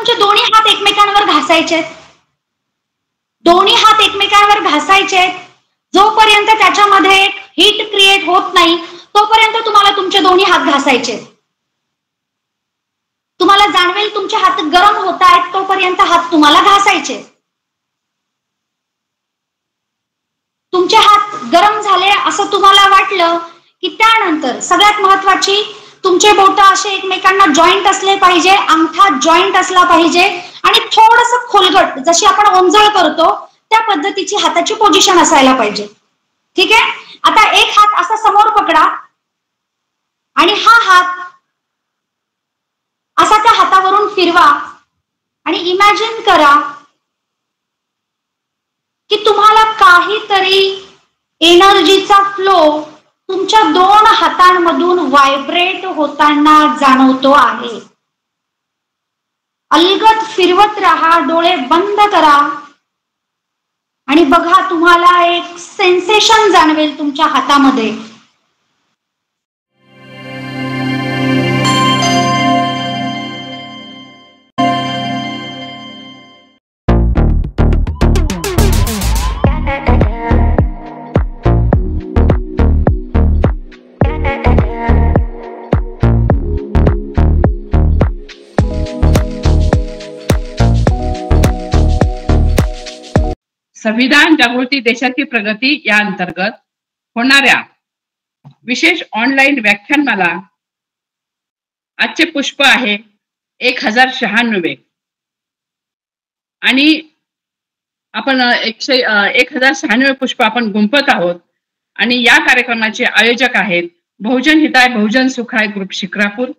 तुमचे दोन्ही हात एकमेकांवर घासायचे, दोन्ही हात एकमेकांवर घासायचे. जोपर्यंत त्याच्यामध्ये एक हीट क्रिएट होत नाही तोपर्यंत तुम्हाला तुमचे दोन्ही हात घासायचे. तुम्हाला जाणवेल तुमचे हात गरम होत आहेत तोपर्यंत हात तुम्हाला घासायचे. तुमचे हात गरम झाले असं तुम्हाला वाटलं की त्यानंतर सगळ्यात महत्वाची, तुमचे बोट असे एकमेकांना जॉईंट असले पाहिजे, अंगठा जॉईंट असला पाहिजे आणि थोडस खोलगट, जशी आपण ओंजळ करतो त्या पद्धतीची हाताची पोझिशन असायला पाहिजे. ठीक आहे. आता एक हात असा समोर पकडा आणि हा हात असा त्या हातावरून फिरवा आणि इमॅजिन करा की तुम्हाला काहीतरी एनर्जीचा फ्लो तुमच्या दोन हातांमधून व्हायब्रेट होताना जाणवतो आहे. अलगद फिरवत राहा, डोळे बंद करा आणि बघा तुम्हाला एक सेन्सेशन जाणवेल तुमच्या हातामध्ये. संविधान जागृती देशाची प्रगती या अंतर्गत होणाऱ्या विशेष ऑनलाईन व्याख्यानमाला आजचे पुष्प आहे 1096 आणि आपण 1096 पुष्प आपण गुंफत आहोत. आणि या कार्यक्रमाचे आयोजक आहेत बहुजन हिताय बहुजन सुखाय ग्रुप शिक्रापूर,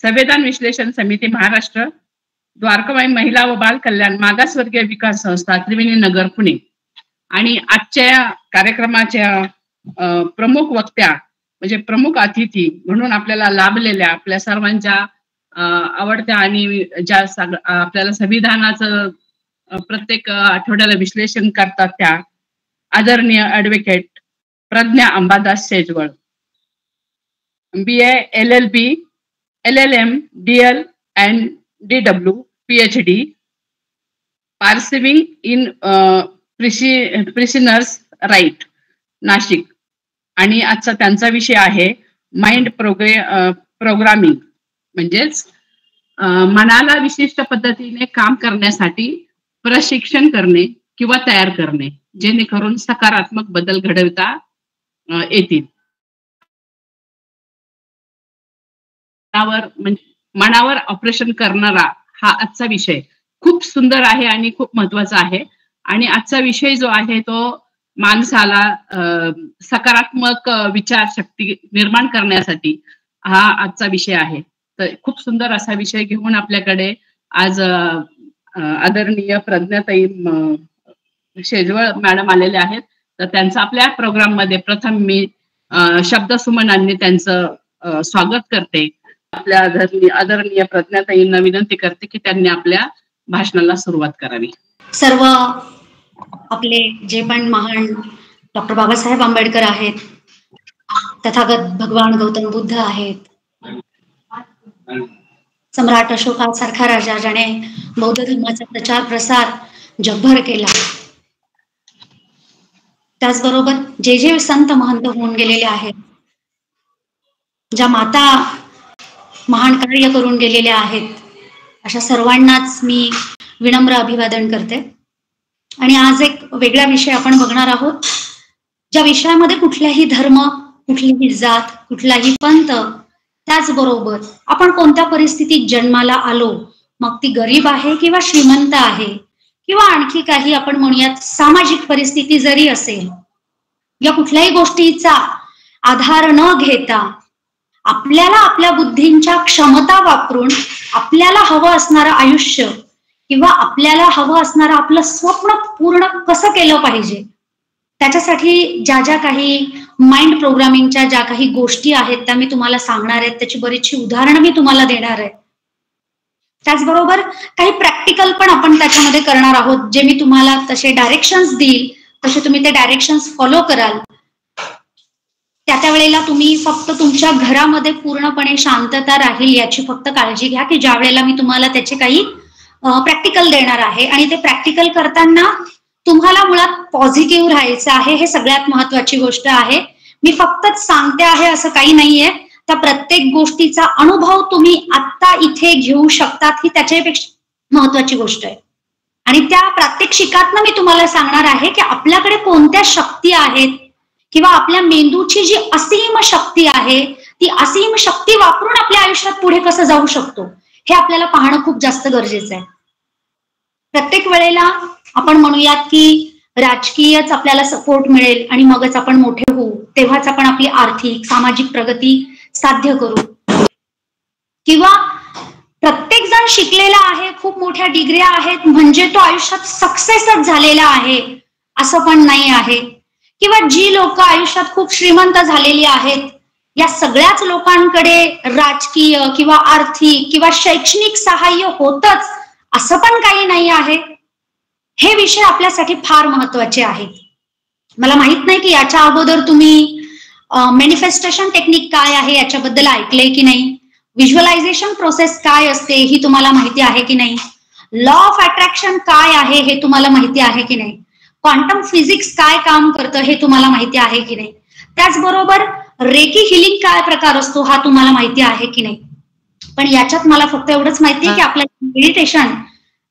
संविधान विश्लेषण समिती महाराष्ट्र, द्वारकामाई महिला व बाल कल्याण मागासवर्गीय विकास संस्था त्रिवेणी नगर पुणे. आणि आजच्या कार्यक्रमाच्या प्रमुख वक्त्या म्हणजे प्रमुख अतिथी म्हणून आपल्याला लाभलेल्या आपल्या सर्वांच्या आवडत्या आणि ज्या आपल्याला संविधानाचं प्रत्येक आठवड्याला विश्लेषण करतात त्या आदरणीय advocate Pragya Ambadas Sejwal, BA LLB LLM DL and DW PhD, Perceiving in Prisoners Right Nashik. आणि आजचा त्यांचा विषय आहे माइंड प्रोग्रामिंग, म्हणजेच मनाला विशिष्ट पद्धतीने काम करण्यासाठी प्रशिक्षण करणे किंवा तयार करणे, जेणेकरून सकारात्मक बदल घडवता येतील. मनावर ऑपरेशन करणारा हा आजचा विषय खूप सुंदर आहे आणि खूप महत्वाचा आहे. आणि आजचा विषय जो आहे तो माणसाला सकारात्मक विचार शक्ती निर्माण करण्यासाठी हा आजचा विषय आहे. तर खूप सुंदर असा विषय घेऊन आपल्याकडे आज आदरणीय प्रज्ञाताई शेजवळ मॅडम आलेले आहेत. तर त्यांचं आपल्या प्रोग्राम मध्ये प्रथम मी शब्दसुमनांनी त्यांचं स्वागत करते. आपल्या आदरणीय प्रज्ञाताईंना विनंती करते की त्यांनी आपल्या भाषणाला सुरुवात करावी. सर्व आपले जे पण महान डॉक्टर बाबासाहेब आंबेडकर आहेत, तथागत भगवान गौतम बुद्ध आहेत, सम्राट अशोकासारखा राजा ज्याने बौद्ध धर्माचा प्रचार प्रसार जगभर केला, त्याचबरोबर जे जे संत महंत होऊन गेलेले आहेत, ज्या माता महान कार्य करून गेलेल्या आहेत, अशा सर्वांनाच मी विनम्र अभिवादन करते. आणि आज एक वेगळा विषय आपण बघणार आहोत, ज्या विषयामध्ये कुठलाही धर्म, कुठलीही जात, कुठलाही पंथ, त्याचबरोबर आपण कोणत्या परिस्थितीत जन्माला आलो, मग ती गरीब आहे किंवा श्रीमंत आहे किंवा आणखी काही आपण म्हणूयात सामाजिक परिस्थिती जरी असेल, या कुठल्याही गोष्टीचा आधार न घेता आपल्याला आपल्या बुद्धींच्या क्षमता वापरून आपल्याला हवं असणारं आयुष्य किंवा आपल्याला हवं असणारं आपलं स्वप्न पूर्ण कसं केलं पाहिजे, त्याच्यासाठी ज्या ज्या काही माइंड प्रोग्रामिंगच्या ज्या काही गोष्टी आहेत त्या मी तुम्हाला सांगणार आहेत. त्याची बरीचशी उदाहरणं मी तुम्हाला देणार आहे. त्याचबरोबर काही प्रॅक्टिकल पण आपण त्याच्यामध्ये करणार आहोत, जे मी तुम्हाला तसे डायरेक्शन्स देईल तसे तुम्ही ते डायरेक्शन्स फॉलो कराल. त्या वेळेला तुम्ही फक्त तुमच्या घरामध्ये पूर्णपणे शांतता राहील याची फक्त काळजी घ्या की ज्या वेळेला मी तुम्हाला त्याचे काही प्रॅक्टिकल देणार आहे आणि ते प्रॅक्टिकल करताना तुम्हाला मुळात पॉझिटिव्ह राहायचं आहे, हे सगळ्यात महत्वाची गोष्ट आहे. मी फक्त सांगते आहे असं काही नाहीये. त्या प्रत्येक गोष्टीचा अनुभव तुम्ही आता इथे घेऊ शकतात, ही त्याच्यापेक्षा महत्वाची गोष्ट आहे. आणि त्या प्रात्यक्षिकातनं मी तुम्हाला सांगणार आहे की आपल्याकडे कोणत्या शक्ती आहेत किंवा आपल्या मेंदूची जी असीम शक्ती आहे ती असीम शक्ती वापरून आपल्या आयुष्यात पुढे कसं जाऊ शकतो हे आपल्याला पाहणं खूप जास्त गरजेचं आहे. प्रत्येक वेळेला आपण म्हणूयात की राजकीयच आपल्याला सपोर्ट मिळेल आणि मगच आपण मोठे होऊ, तेव्हाच आपण आपली आर्थिक सामाजिक प्रगती साध्य करू, किंवा प्रत्येक जण शिकलेला आहे, खूप मोठ्या डिग्र्या आहेत म्हणजे तो आयुष्यात सक्सेसच झालेला आहे असं पण नाही आहे, किंवा जी लोक आयुष्यात खूप श्रीमंत झालेली आहेत या सगळ्याच लोकांकडे राजकीय किंवा आर्थिक किंवा शैक्षणिक सहाय्य होतच असं पण काही नाही आहे. हे विषय आपल्यासाठी फार महत्वाचे आहेत. मला माहित नाही की याच्या अगोदर तुम्ही मॅनिफेस्टेशन टेक्निक काय आहे याच्याबद्दल ऐकलंय की नाही, व्हिज्युअलायझेशन प्रोसेस काय असते ही तुम्हाला माहिती आहे की नाही, लॉ ऑफ अट्रॅक्शन काय आहे हे तुम्हाला माहिती आहे की नाही, क्वांटम फिजिक्स काय काम करतं हे तुम्हाला माहिती आहे की नाही, त्याचबरोबर रेकी हिलिंग काय प्रकार असतो हा तुम्हाला माहिती आहे की नाही. पण याच्यात मला फक्त एवढंच माहिती आहे की आपल्या मेडिटेशन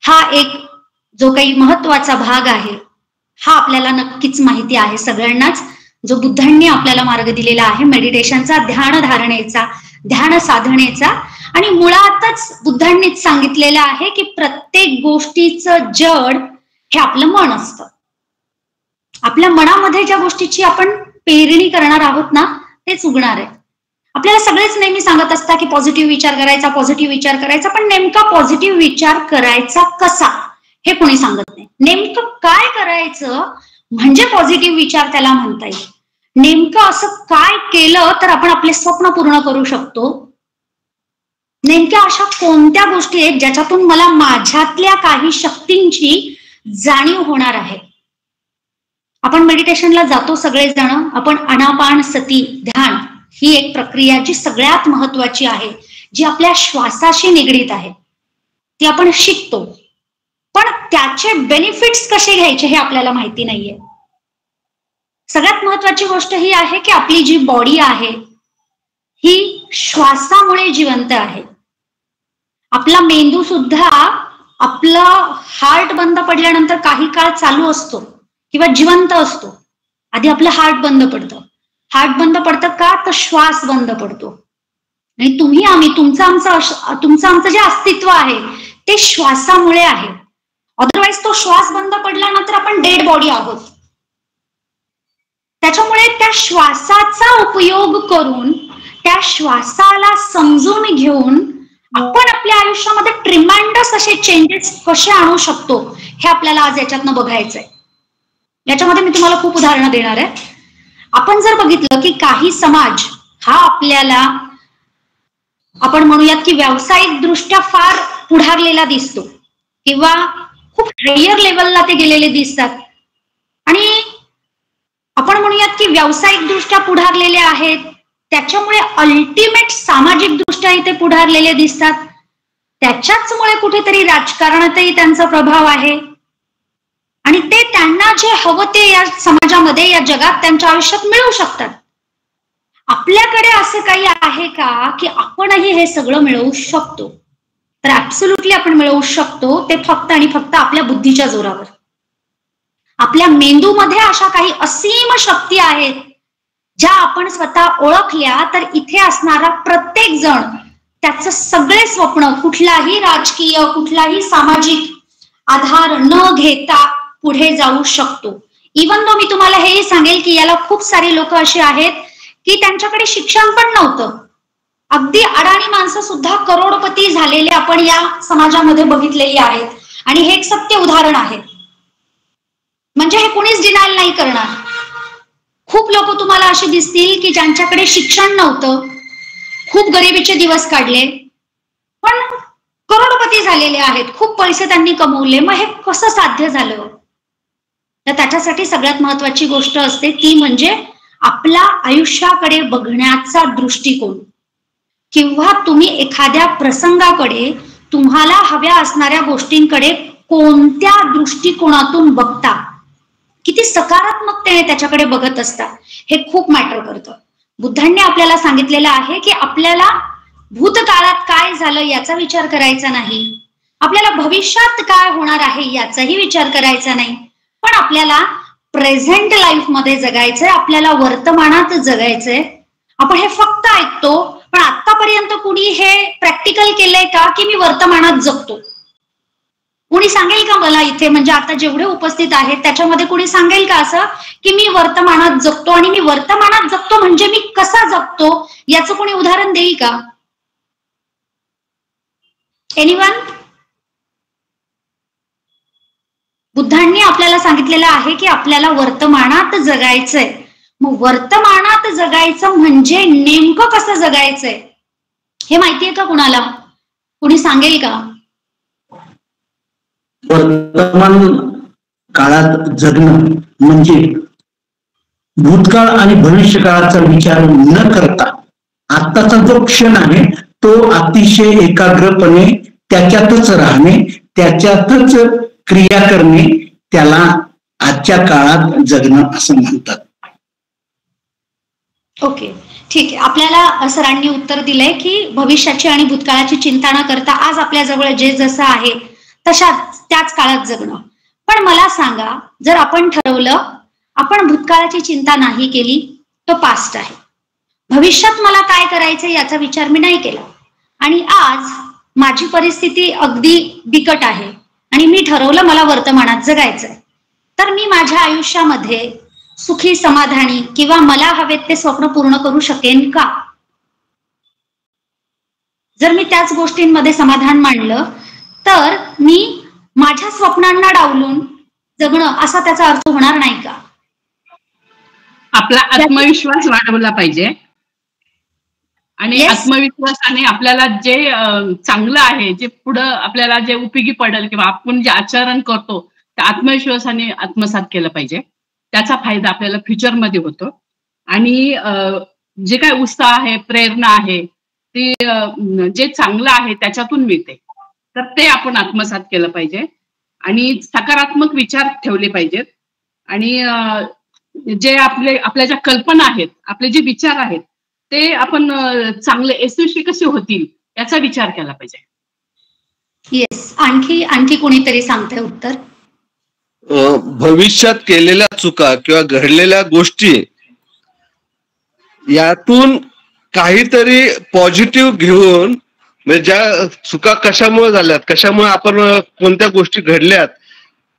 हा एक जो काही महत्वाचा भाग आहे हा आपल्याला नक्कीच माहिती आहे सगळ्यांनाच, जो बुद्धांनी आपल्याला मार्ग दिलेला आहे मेडिटेशनचा, ध्यान धारणेचा, ध्यान साधनेचा. आणि मुळातच बुद्धांनीच सांगितलेलं आहे की प्रत्येक गोष्टीचं जड हे आपलं मन असतं. आपल्या मनामध्ये ज्या गोष्टीची आपण पेरणी करणार आहोत ना तेच उगणार आहे. आपल्याला सगळेच नेहमी सांगत असतात की पॉझिटिव्ह विचार करायचा, पॉझिटिव्ह विचार करायचा, पण नेमका पॉझिटिव्ह विचार करायचा कसा हे कोणी सांगत नाही. नेमकं काय करायचं म्हणजे पॉझिटिव्ह विचार त्याला म्हणता येईल. नेमकं असं काय केलं तर आपण आपले स्वप्न पूर्ण करू शकतो, नेमक्या अशा कोणत्या गोष्टी आहेत ज्याच्यातून मला माझ्यातल्या काही शक्तींची जाणीव होणार आहे. आपण मेडिटेशनला जातो सगळेजण, आपण आनापान सती ध्यान ही एक प्रक्रिया जी सगळ्यात महत्वाची आहे, जी आपल्या श्वासाशी निगडीत आहे, ती आपण शिकतो. पण त्याचे बेनिफिट्स कसे घ्यायचे हे आपल्याला माहिती नाहीये. सगळ्यात महत्वाची गोष्ट ही आहे की आपली जी बॉडी आहे ही श्वासामुळे जिवंत आहे. आपला मेंदू सुद्धा आपलं हार्ट बंद पडल्यानंतर काही काळ चालू असतो किंवा जिवंत असतो. आधी आपलं हार्ट बंद पडतं. हार्ट बंद पडतं का तर श्वास बंद पडतो. आणि तुम्ही आम्ही तुमचं आमचं जे अस्तित्व आहे ते श्वासामुळे आहे. अदरवाईज तो श्वास बंद पडल्यानंतर आपण डेड बॉडी आहोत. त्याच्यामुळे त्या श्वासाचा उपयोग करून त्या श्वासाला समजून घेऊन आपण आपल्या आयुष्यामध्ये ट्रिमेंडस असे चेंजेस कसे आणू शकतो हे आपल्याला आज याच्यातनं बघायचंय. याच्यामध्ये मी तुम्हाला खूप उदाहरणं देणार आहे. आपण जर बघितलं की काही समाज हा आपल्याला आपण म्हणूयात की व्यावसायिक दृष्ट्या फार पुढारलेला दिसतो किंवा खूप हायर लेवलला ते गेलेले दिसतात, आणि आपण म्हणूयात की व्यावसायिक दृष्ट्या पुढारलेले आहेत, त्याच्यामुळे अल्टिमेट सामाजिक दृष्ट्या इथे पुढारलेले दिसतात, त्याच्याचमुळे कुठेतरी राजकारणातही त्यांचा प्रभाव आहे आणि ते त्यांना जे हवं ते या समाजामध्ये या जगात त्यांच्या आयुष्यात मिळवू शकतात. आपल्याकडे असं काही आहे का की आपणही हे सगळं मिळवू शकतो? तर ऍब्सोल्युटली आपण मिळवू शकतो, ते फक्त आणि फक्त आपल्या बुद्धीच्या जोरावर. आपल्या मेंदूमध्ये अशा काही असीम शक्ती आहेत ज्या आपण स्वतः ओळखल्या तर इथे असणारा प्रत्येक जण त्याचं सगळे स्वप्न कुठलाही राजकीय कुठलाही सामाजिक आधार न घेता पुढे जाऊ शकतो. इवन दो मी तुम्हाला हेही सांगेल की याला खूप सारे लोक असे आहेत की त्यांच्याकडे शिक्षण पण नव्हतं, अगदी अडाणी माणसं सुद्धा करोडपती झालेले आपण या समाजामध्ये बघितलेली आहेत, आणि हे एक सत्य उदाहरण आहे. म्हणजे हे कुणीच डिनायल नाही करणार. खूप लोक तुम्हाला असे दिसतील की ज्यांच्याकडे शिक्षण नव्हतं, खूप गरिबीचे दिवस काढले, पण करोडपती झालेले आहेत, खूप पैसे त्यांनी कमवले. मग हे कसं साध्य झालं? तर त्याच्यासाठी सगळ्यात महत्वाची गोष्ट असते ती म्हणजे आपला आयुष्याकडे बघण्याचा दृष्टिकोन, किंवा तुम्ही एखाद्या प्रसंगाकडे तुम्हाला हव्या असणाऱ्या गोष्टींकडे कोणत्या दृष्टिकोनातून बघता, किती सकारात्मकतेने त्याच्याकडे बघत असता, हे खूप मॅटर करतं. बुद्धांनी आपल्याला सांगितलेलं आहे की आपल्याला भूतकाळात काय झालं याचा विचार करायचा नाही, आपल्याला भविष्यात काय होणार आहे याचाही विचार करायचा नाही, पण आपल्याला प्रेझेंट लाईफ मध्ये जगायचंय, आपल्याला वर्तमानात जगायचंय. आपण हे फक्त ऐकतो, पण आतापर्यंत कुणी हे प्रॅक्टिकल केलंय का की मी वर्तमानात जगतो? कुणी सांगेल का मला इथे, म्हणजे आता जेवढे उपस्थित आहेत त्याच्यामध्ये कुणी सांगेल का असं की मी वर्तमानात जगतो, आणि मी वर्तमानात जगतो म्हणजे मी कसा जगतो याचं कोणी उदाहरण देईल का? एनीवन? बुद्धांनी आपल्याला सांगितलेलं आहे की आपल्याला वर्तमानात जगायचंय. मग वर्तमानात जगायचं म्हणजे नेमकं कसं जगायचंय हे माहितीये का कुणाला? कुणी सांगेल का? वर्तमान काळात जगणं म्हणजे भूतकाळ आणि भविष्य काळाचा विचार न करता आत्ताचा जो क्षण आहे तो अतिशय एकाग्रपणे त्याच्यातच राहणे, त्याच्यातच क्रिया करणे, त्याला आजच्या काळात जगणं असं म्हणतात. ओके, ठीक आहे. आपल्याला सरांनी उत्तर दिलंय की भविष्याची आणि भूतकाळाची चिंता न करता आज आपल्या जवळ जे जसं आहे त्याच काळात जगणं. पण मला सांगा, जर आपण ठरवलं आपण भूतकाळाची चिंता नाही केली, तो पास्ट आहे, भविष्यात मला काय करायचं याचा विचार मी नाही केला, आणि आज माझी परिस्थिती अगदी बिकट आहे आणि मी ठरवलं मला वर्तमानात जगायचंय, तर मी माझ्या आयुष्यामध्ये सुखी, समाधानी किंवा मला हवेत ते स्वप्न पूर्ण करू शकेन का? जर मी त्याच गोष्टींमध्ये समाधान मानलं तर मी माझ्या स्वप्नांना डावलून जगणं असा त्याचा अर्थ होणार नाही का? आपला आत्मविश्वास वाढवला पाहिजे, आणि आत्मविश्वासाने आपल्याला जे चांगलं आहे, जे पुढं आपल्याला जे उपयोगी पडेल किंवा आपण जे आचरण करतो त्या आत्मविश्वासाने आत्मसात केलं पाहिजे. त्याचा फायदा आपल्याला फ्युचरमध्ये होतो, आणि जे काय उत्साह आहे, प्रेरणा आहे, ते जे चांगलं आहे त्याच्यातून मिळते, तर ते आपण आत्मसात केलं पाहिजे आणि सकारात्मक विचार ठेवले पाहिजेत. आणि जे आपल्या ज्या कल्पना आहेत, आपले जे विचार आहेत, ते आपण चांगले यशस्वी कसे होतील याचा विचार केला पाहिजे. येस, आणखी कोणीतरी सांगते उत्तर? भविष्यात केलेल्या चुका किंवा घडलेल्या गोष्टी यातून काहीतरी पॉझिटिव्ह घेऊन, म्हणजे ज्या चुका कशामुळे झाल्यात, कशामुळे आपण कोणत्या गोष्टी घडल्यात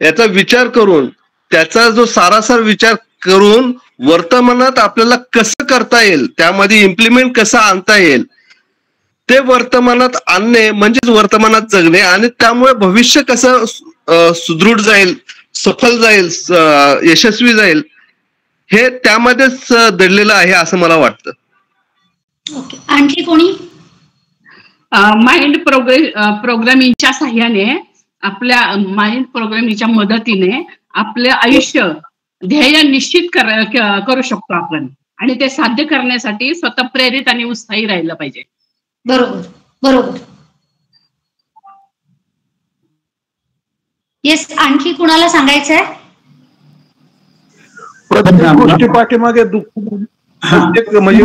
याचा विचार करून, त्याचा जो सारासार विचार करून वर्तमानात आपल्याला कसं करता येईल, त्यामध्ये इम्प्लिमेंट कसं आणता येईल, ते वर्तमानात आणणे म्हणजेच वर्तमानात जगणे. आणि त्यामुळे भविष्य कसं सुदृढ जाईल, सफल जाईल, यशस्वी जाईल, हे त्यामध्येच दडलेलं आहे असं मला वाटतं. ओके, आणखी कोणी? माइंड प्रोग्रामिंगच्या साह्याने, आपल्या माइंड प्रोग्रामिंगच्या मदतीने आपलं आयुष्य ध्येय निश्चित करू शकतो आपण, आणि ते साध्य करण्यासाठी स्वतः प्रेरित आणि उत्साही राहिलं पाहिजे. बरोबर बरोबर. येस, आणखी कुणाला सांगायचंय? प्रत्येक गोष्टी पाठीमागे दुःख, प्रत्येक म्हणजे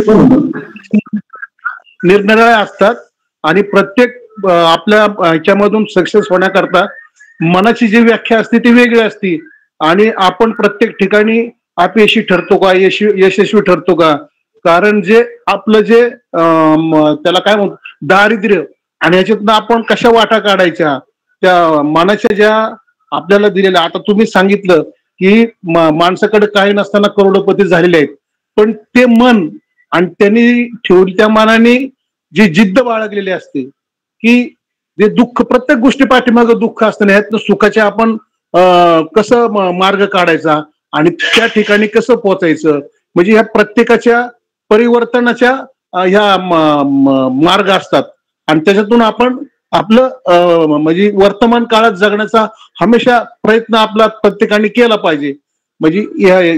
निरनिराळे असतात, आणि प्रत्येक आपल्या ह्याच्यामधून सक्सेस होण्याकरता मनाची जी व्याख्या असते ती वेगळी असते, आणि आपण प्रत्येक ठिकाणी अपयशी ठरतो का, यशस्वी ठरतो का? कारण जे आपलं जे त्याला काय म्हणतो दारिद्र्य, आणि ह्याच्यातून आपण कशा वाटा काढायच्या, त्या मनाच्या ज्या आपल्याला दिलेल्या, आता तुम्ही सांगितलं की माणसाकडे काही नसताना करोडपती झालेले आहेत, पण ते मन आणि त्यांनी ठेवली त्या मनाने जी जिद्द बाळगलेली असते, की जे दुःख, प्रत्येक गोष्टी पाठीमागं दुःख असताना ह्यातनं सुखाच्या आपण कसं मार्ग काढायचा आणि त्या ठिकाणी कसं पोहोचायचं, म्हणजे ह्या प्रत्येकाच्या परिवर्तनाच्या ह्या मार्ग असतात, आणि त्याच्यातून आपण आपलं म्हणजे वर्तमान काळात जगण्याचा हमेशा प्रयत्न आपला प्रत्येकाने केला पाहिजे. म्हणजे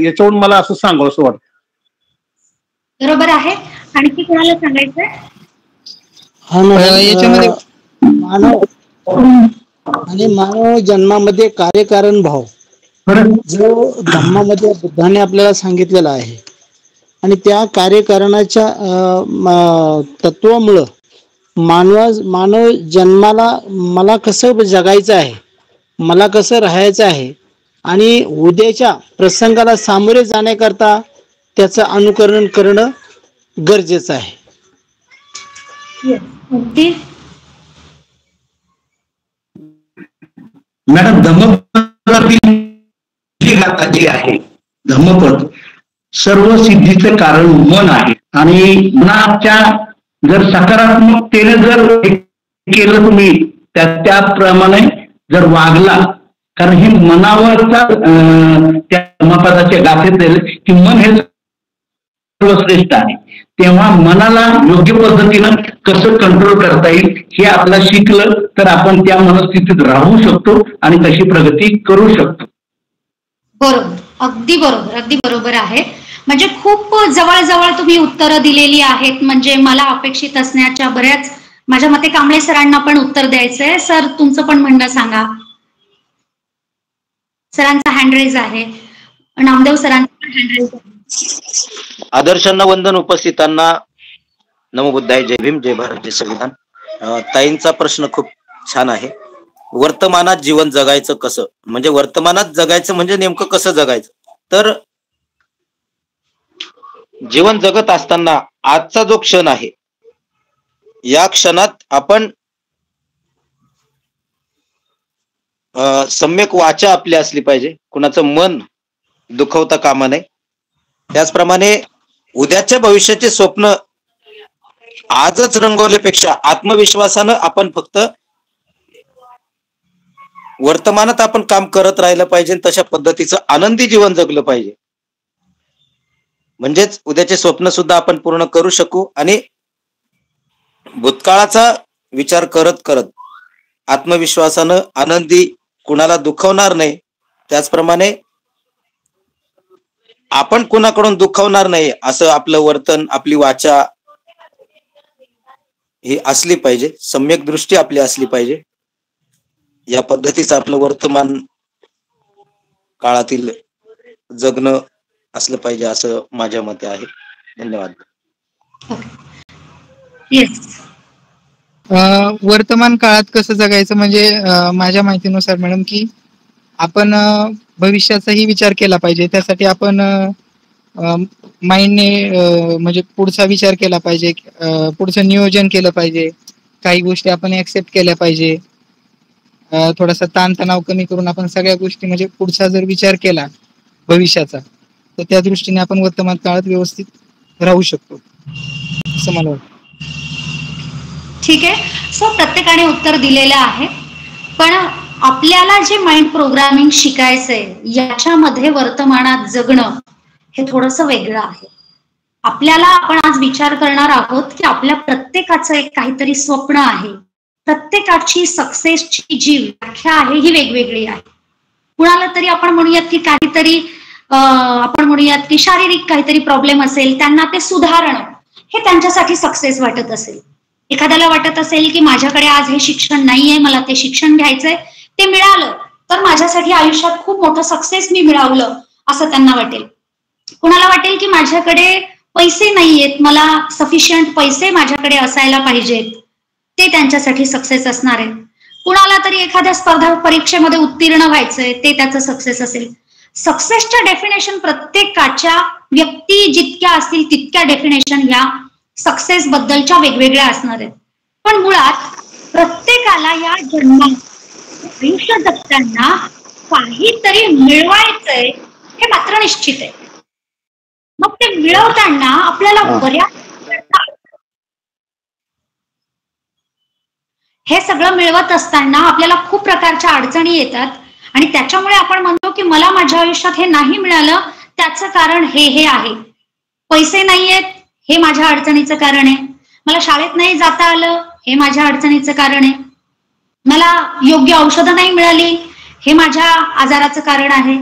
याच्यावरून मला असं सांगावं असं वाटतं. बरोबर आहे. आणखी कोणाला सांगायचंय? याच्यामध्ये आणि मानव जन्मामध्ये कार्यकारण भाव जो धम्मामध्ये बुद्धाने आपल्याला सांगितलेला आहे आणि त्या कार्यकारणाच्या तत्वामुळं मानव जन्माला मला कसं जगायचं आहे, मला कसं राहायचं आहे आणि उद्याच्या प्रसंगाला सामोरे जाण्याकरता त्याचं अनुकरण करणं गरजेचं आहे. मॅडम, धम्मपदातील जी आहे, धम्मपद सर्व सिद्धीचं कारण मन आहे आणि मनाच्या जर सकारात्मकतेने जर केलं तुम्ही त्याप्रमाणे जर वागला, कारण हे मनावरचा त्या धम्मपदाच्या गाथेत येईल की मन हे सर्वश्रेष्ठ आहे. तेव्हा मनाला योग्य पद्धतीनं कसं कंट्रोल करता येईल हे आपल्याला शिकलं तर आपण त्या मनस्थितीत राहू शकतो आणि तशी प्रगती करू शकतो. बरोबर, अगदी बरोबर, अगदी बरोबर आहे. म्हणजे खूप जवळजवळ तुम्ही उत्तरं दिलेली आहेत. म्हणजे मला अपेक्षित असण्याच्या बऱ्याच, माझ्या मते कांबळे सरांना पण उत्तर द्यायचंय. सर, तुमचं पण म्हणणं सांगा. सरांचा हँडरेज आहे, नामदेव सरांचा हँडरेज आहे. आदर्शांना वंदन, उपस्थितांना नमो बुद्धाय, जय भीम, जय भारत, जय संविधान. ताईंचा प्रश्न खूप छान आहे. वर्तमानात जीवन जगायचं कसं, म्हणजे वर्तमानात जगायचं म्हणजे नेमकं कसं जगायचं. तर जीवन जगत असताना आजचा जो क्षण आहे, या क्षणात आपण सम्यक वाचा आपली असली पाहिजे, कुणाचं मन दुखवता कामा नये. त्याचप्रमाणे उद्याच्या भविष्याचे स्वप्न आजच रंगवल्यापेक्षा आत्मविश्वासानं आपण फक्त वर्तमानात आपण काम करत राहिलं पाहिजे, तशा पद्धतीचं आनंदी जीवन जगलं पाहिजे. म्हणजेच उद्याचे स्वप्न सुद्धा आपण पूर्ण करू शकू आणि भूतकाळाचा विचार करत करत आत्मविश्वासानं आनंदी, कुणाला दुखवणार नाही, त्याचप्रमाणे आपण कुणाकडून दुखवणार नाही असं आपलं वर्तन, आपली वाचा ही असली पाहिजे, सम्यक दृष्टी आपली असली पाहिजे. या पद्धतीचं आपलं वर्तमान काळातील जगणं असलं पाहिजे असं माझ्या मते आहे. धन्यवाद. वर्तमान काळात कसं जगायचं म्हणजे माझ्या माहितीनुसार मॅडम की आपण भविष्याचाही विचार केला पाहिजे. त्यासाठी आपण माइंडने म्हणजे पुढचा विचार केला पाहिजे, पुढचं नियोजन केलं पाहिजे, काही गोष्टी आपण ऍक्सेप्ट केल्या पाहिजे, थोडासा ताणतणाव कमी करून आपण सगळ्या गोष्टी म्हणजे पुढचा जर विचार केला भविष्याचा तर त्या दृष्टीने आपण वर्तमान काळात व्यवस्थित राहू शकतो असं मला वाटतं. ठीक आहे. सो प्रत्येकाने उत्तर दिलेलं आहे, पण आपल्याला जे माइंड प्रोग्रामिंग शिकायचंय याच्यामध्ये वर्तमानात जगणं हे थोडंसं वेगळं आहे. आपल्याला आपण आज विचार करणार आहोत की आपल्या प्रत्येकाचं एक काहीतरी स्वप्न आहे. प्रत्येकाची सक्सेसची जी व्याख्या आहे ही वेगवेगळी आहे. कुणाला तरी आपण म्हणूयात की काहीतरी आपण म्हणूयात की शारीरिक काहीतरी प्रॉब्लेम असेल, त्यांना ते सुधारणं हे त्यांच्यासाठी सक्सेस वाटत असेल. एखाद्याला वाटत असेल की माझ्याकडे आज हे शिक्षण नाहीये, मला ते शिक्षण घ्यायचंय, ते मिळालं तर माझ्यासाठी आयुष्यात खूप मोठं सक्सेस मी मिळवलं असं त्यांना वाटेल. कुणाला वाटेल की माझ्याकडे पैसे नाहीयेत, मला सफिशियंट पैसे माझ्याकडे असायला पाहिजेत, ते त्यांच्यासाठी सक्सेस असणार आहे. कुणाला तरी एखाद्या स्पर्धा परीक्षेमध्ये उत्तीर्ण व्हायचंय, ते त्याचं सक्सेस असेल. सक्सेसच्या डेफिनेशन प्रत्येकाच्या व्यक्ती जितक्या असतील तितक्या डेफिनेशन ह्या सक्सेस बद्दलच्या वेगवेगळ्या असणार आहेत. पण मुळात प्रत्येकाला या जन्मात आयुष्य जगताना काहीतरी मिळवायचंय हे मात्र निश्चित आहे. मग ते मिळवताना आपल्याला बऱ्याच हे सगळं मिळवत असताना आपल्याला खूप प्रकारच्या अडचणी येतात आणि त्याच्यामुळे आपण म्हणतो की मला माझ्या आयुष्यात हे नाही मिळालं, त्याचं कारण हे आहे. पैसे नाहीयेत हे माझ्या अडचणीचं कारण आहे, मला शाळेत नाही जाता आलं हे माझ्या अडचणीचं कारण आहे, मला योग्य औषधं नाही मिळाली हे माझ्या आजाराचं कारण आहे.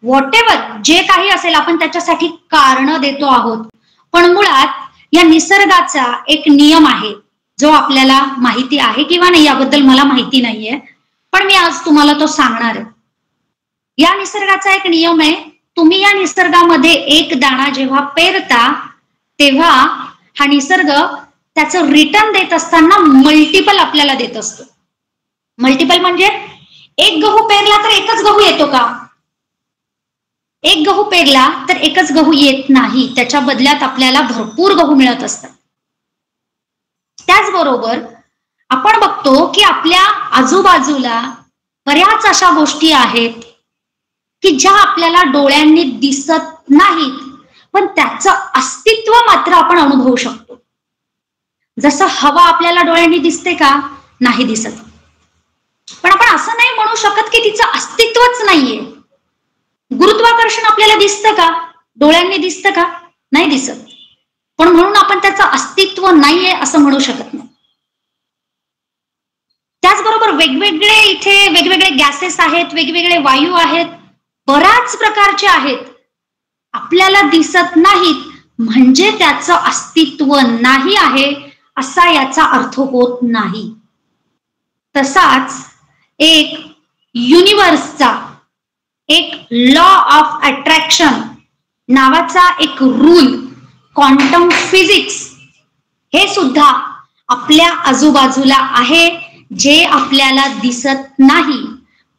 व्हॉटेवर जे काही असेल आपण त्याच्यासाठी कारण देतो आहोत. पण मुळात या निसर्गाचा एक नियम आहे जो आपल्याला माहिती आहे किंवा नाही याबद्दल मला माहिती नाहीये, पण मी आज तुम्हाला तो सांगणार आहे. या निसर्गाचा एक नियम आहे, तुम्ही या निसर्गामध्ये एक दाणा जेव्हा पेरता तेव्हा हा निसर्ग त्याचं रिटर्न देत असताना मल्टिपल आपल्याला देत असतो. मल्टिपल म्हणजे एक गहू पेरला तर एकच गहू येतो का? एक गहू पेरला तर एकच गहू येत नाही, त्याच्या बदल्यात आपल्याला भरपूर गहू मिळत असतात. त्याचबरोबर आपण बघतो की आपल्या आजूबाजूला बऱ्याच अशा गोष्टी आहेत की ज्या आपल्याला डोळ्यांनी दिसत नाहीत, पण त्याचं अस्तित्व मात्र आपण अनुभवू शकतो. जसं हवा आपल्याला डोळ्यांनी दिसते का? नाही दिसत. पण आपण असं नाही म्हणू शकत की तिचं अस्तित्वच नाहीये. गुरुत्वाकर्षण आपल्याला दिसतं का? डोळ्यांनी दिसतं का? नाही दिसत. पण म्हणून आपण त्याचं अस्तित्व नाहीये असं म्हणू शकत नाही. त्याचबरोबर वेगवेगळे इथे वेगवेगळे गॅसेस आहेत, वेगवेगळे वायू आहेत, बऱ्याच प्रकारचे आहेत, आपल्याला दिसत नाहीत म्हणजे त्याचं अस्तित्व नाही आहे असा याचा अर्थ होत नाही. तसाच एक युनिव्हर्सचा एक लॉ ऑफ अट्रॅक्शन नावाचा एक रूल, क्वांटम फिजिक्स, हे सुद्धा आपल्या आजूबाजूला आहे, जे आपल्याला दिसत नाही.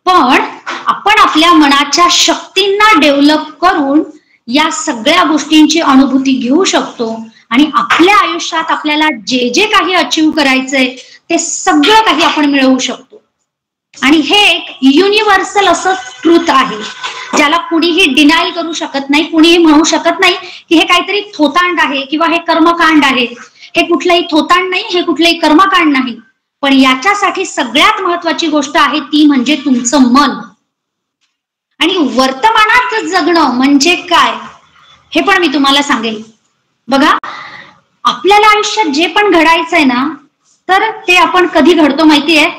पण आपण आपल्या मनाच्या शक्तींना डेव्हलप करून या सगळ्या गोष्टींची अनुभूती घेऊ शकतो आणि आपल्या आयुष्यात आपल्याला जे जे काही अचीव करायचंय ते सगळं काही आपण मिळवू शकतो. आणि हे एक युनिव्हर्सल असं ट्रूथ आहे, ज्याला कुणीही डिनायल करू शकत नाही. कुणीही म्हणू शकत नाही की हे काहीतरी थोतांड आहे किंवा हे कर्मकांड आहे. हे कुठलंही थोतांड नाही, हे कुठलंही कर्मकांड नाही. पण याच्यासाठी सगळ्यात महत्वाची गोष्ट आहे ती म्हणजे तुमचं मन. आणि वर्तमानात जगणं म्हणजे काय हे पण मी तुम्हाला सांगेल. बघा, आपल्याला आयुष्यात जे पण घडायचंय ना, तर ते आपण कधी घडतो माहितीये?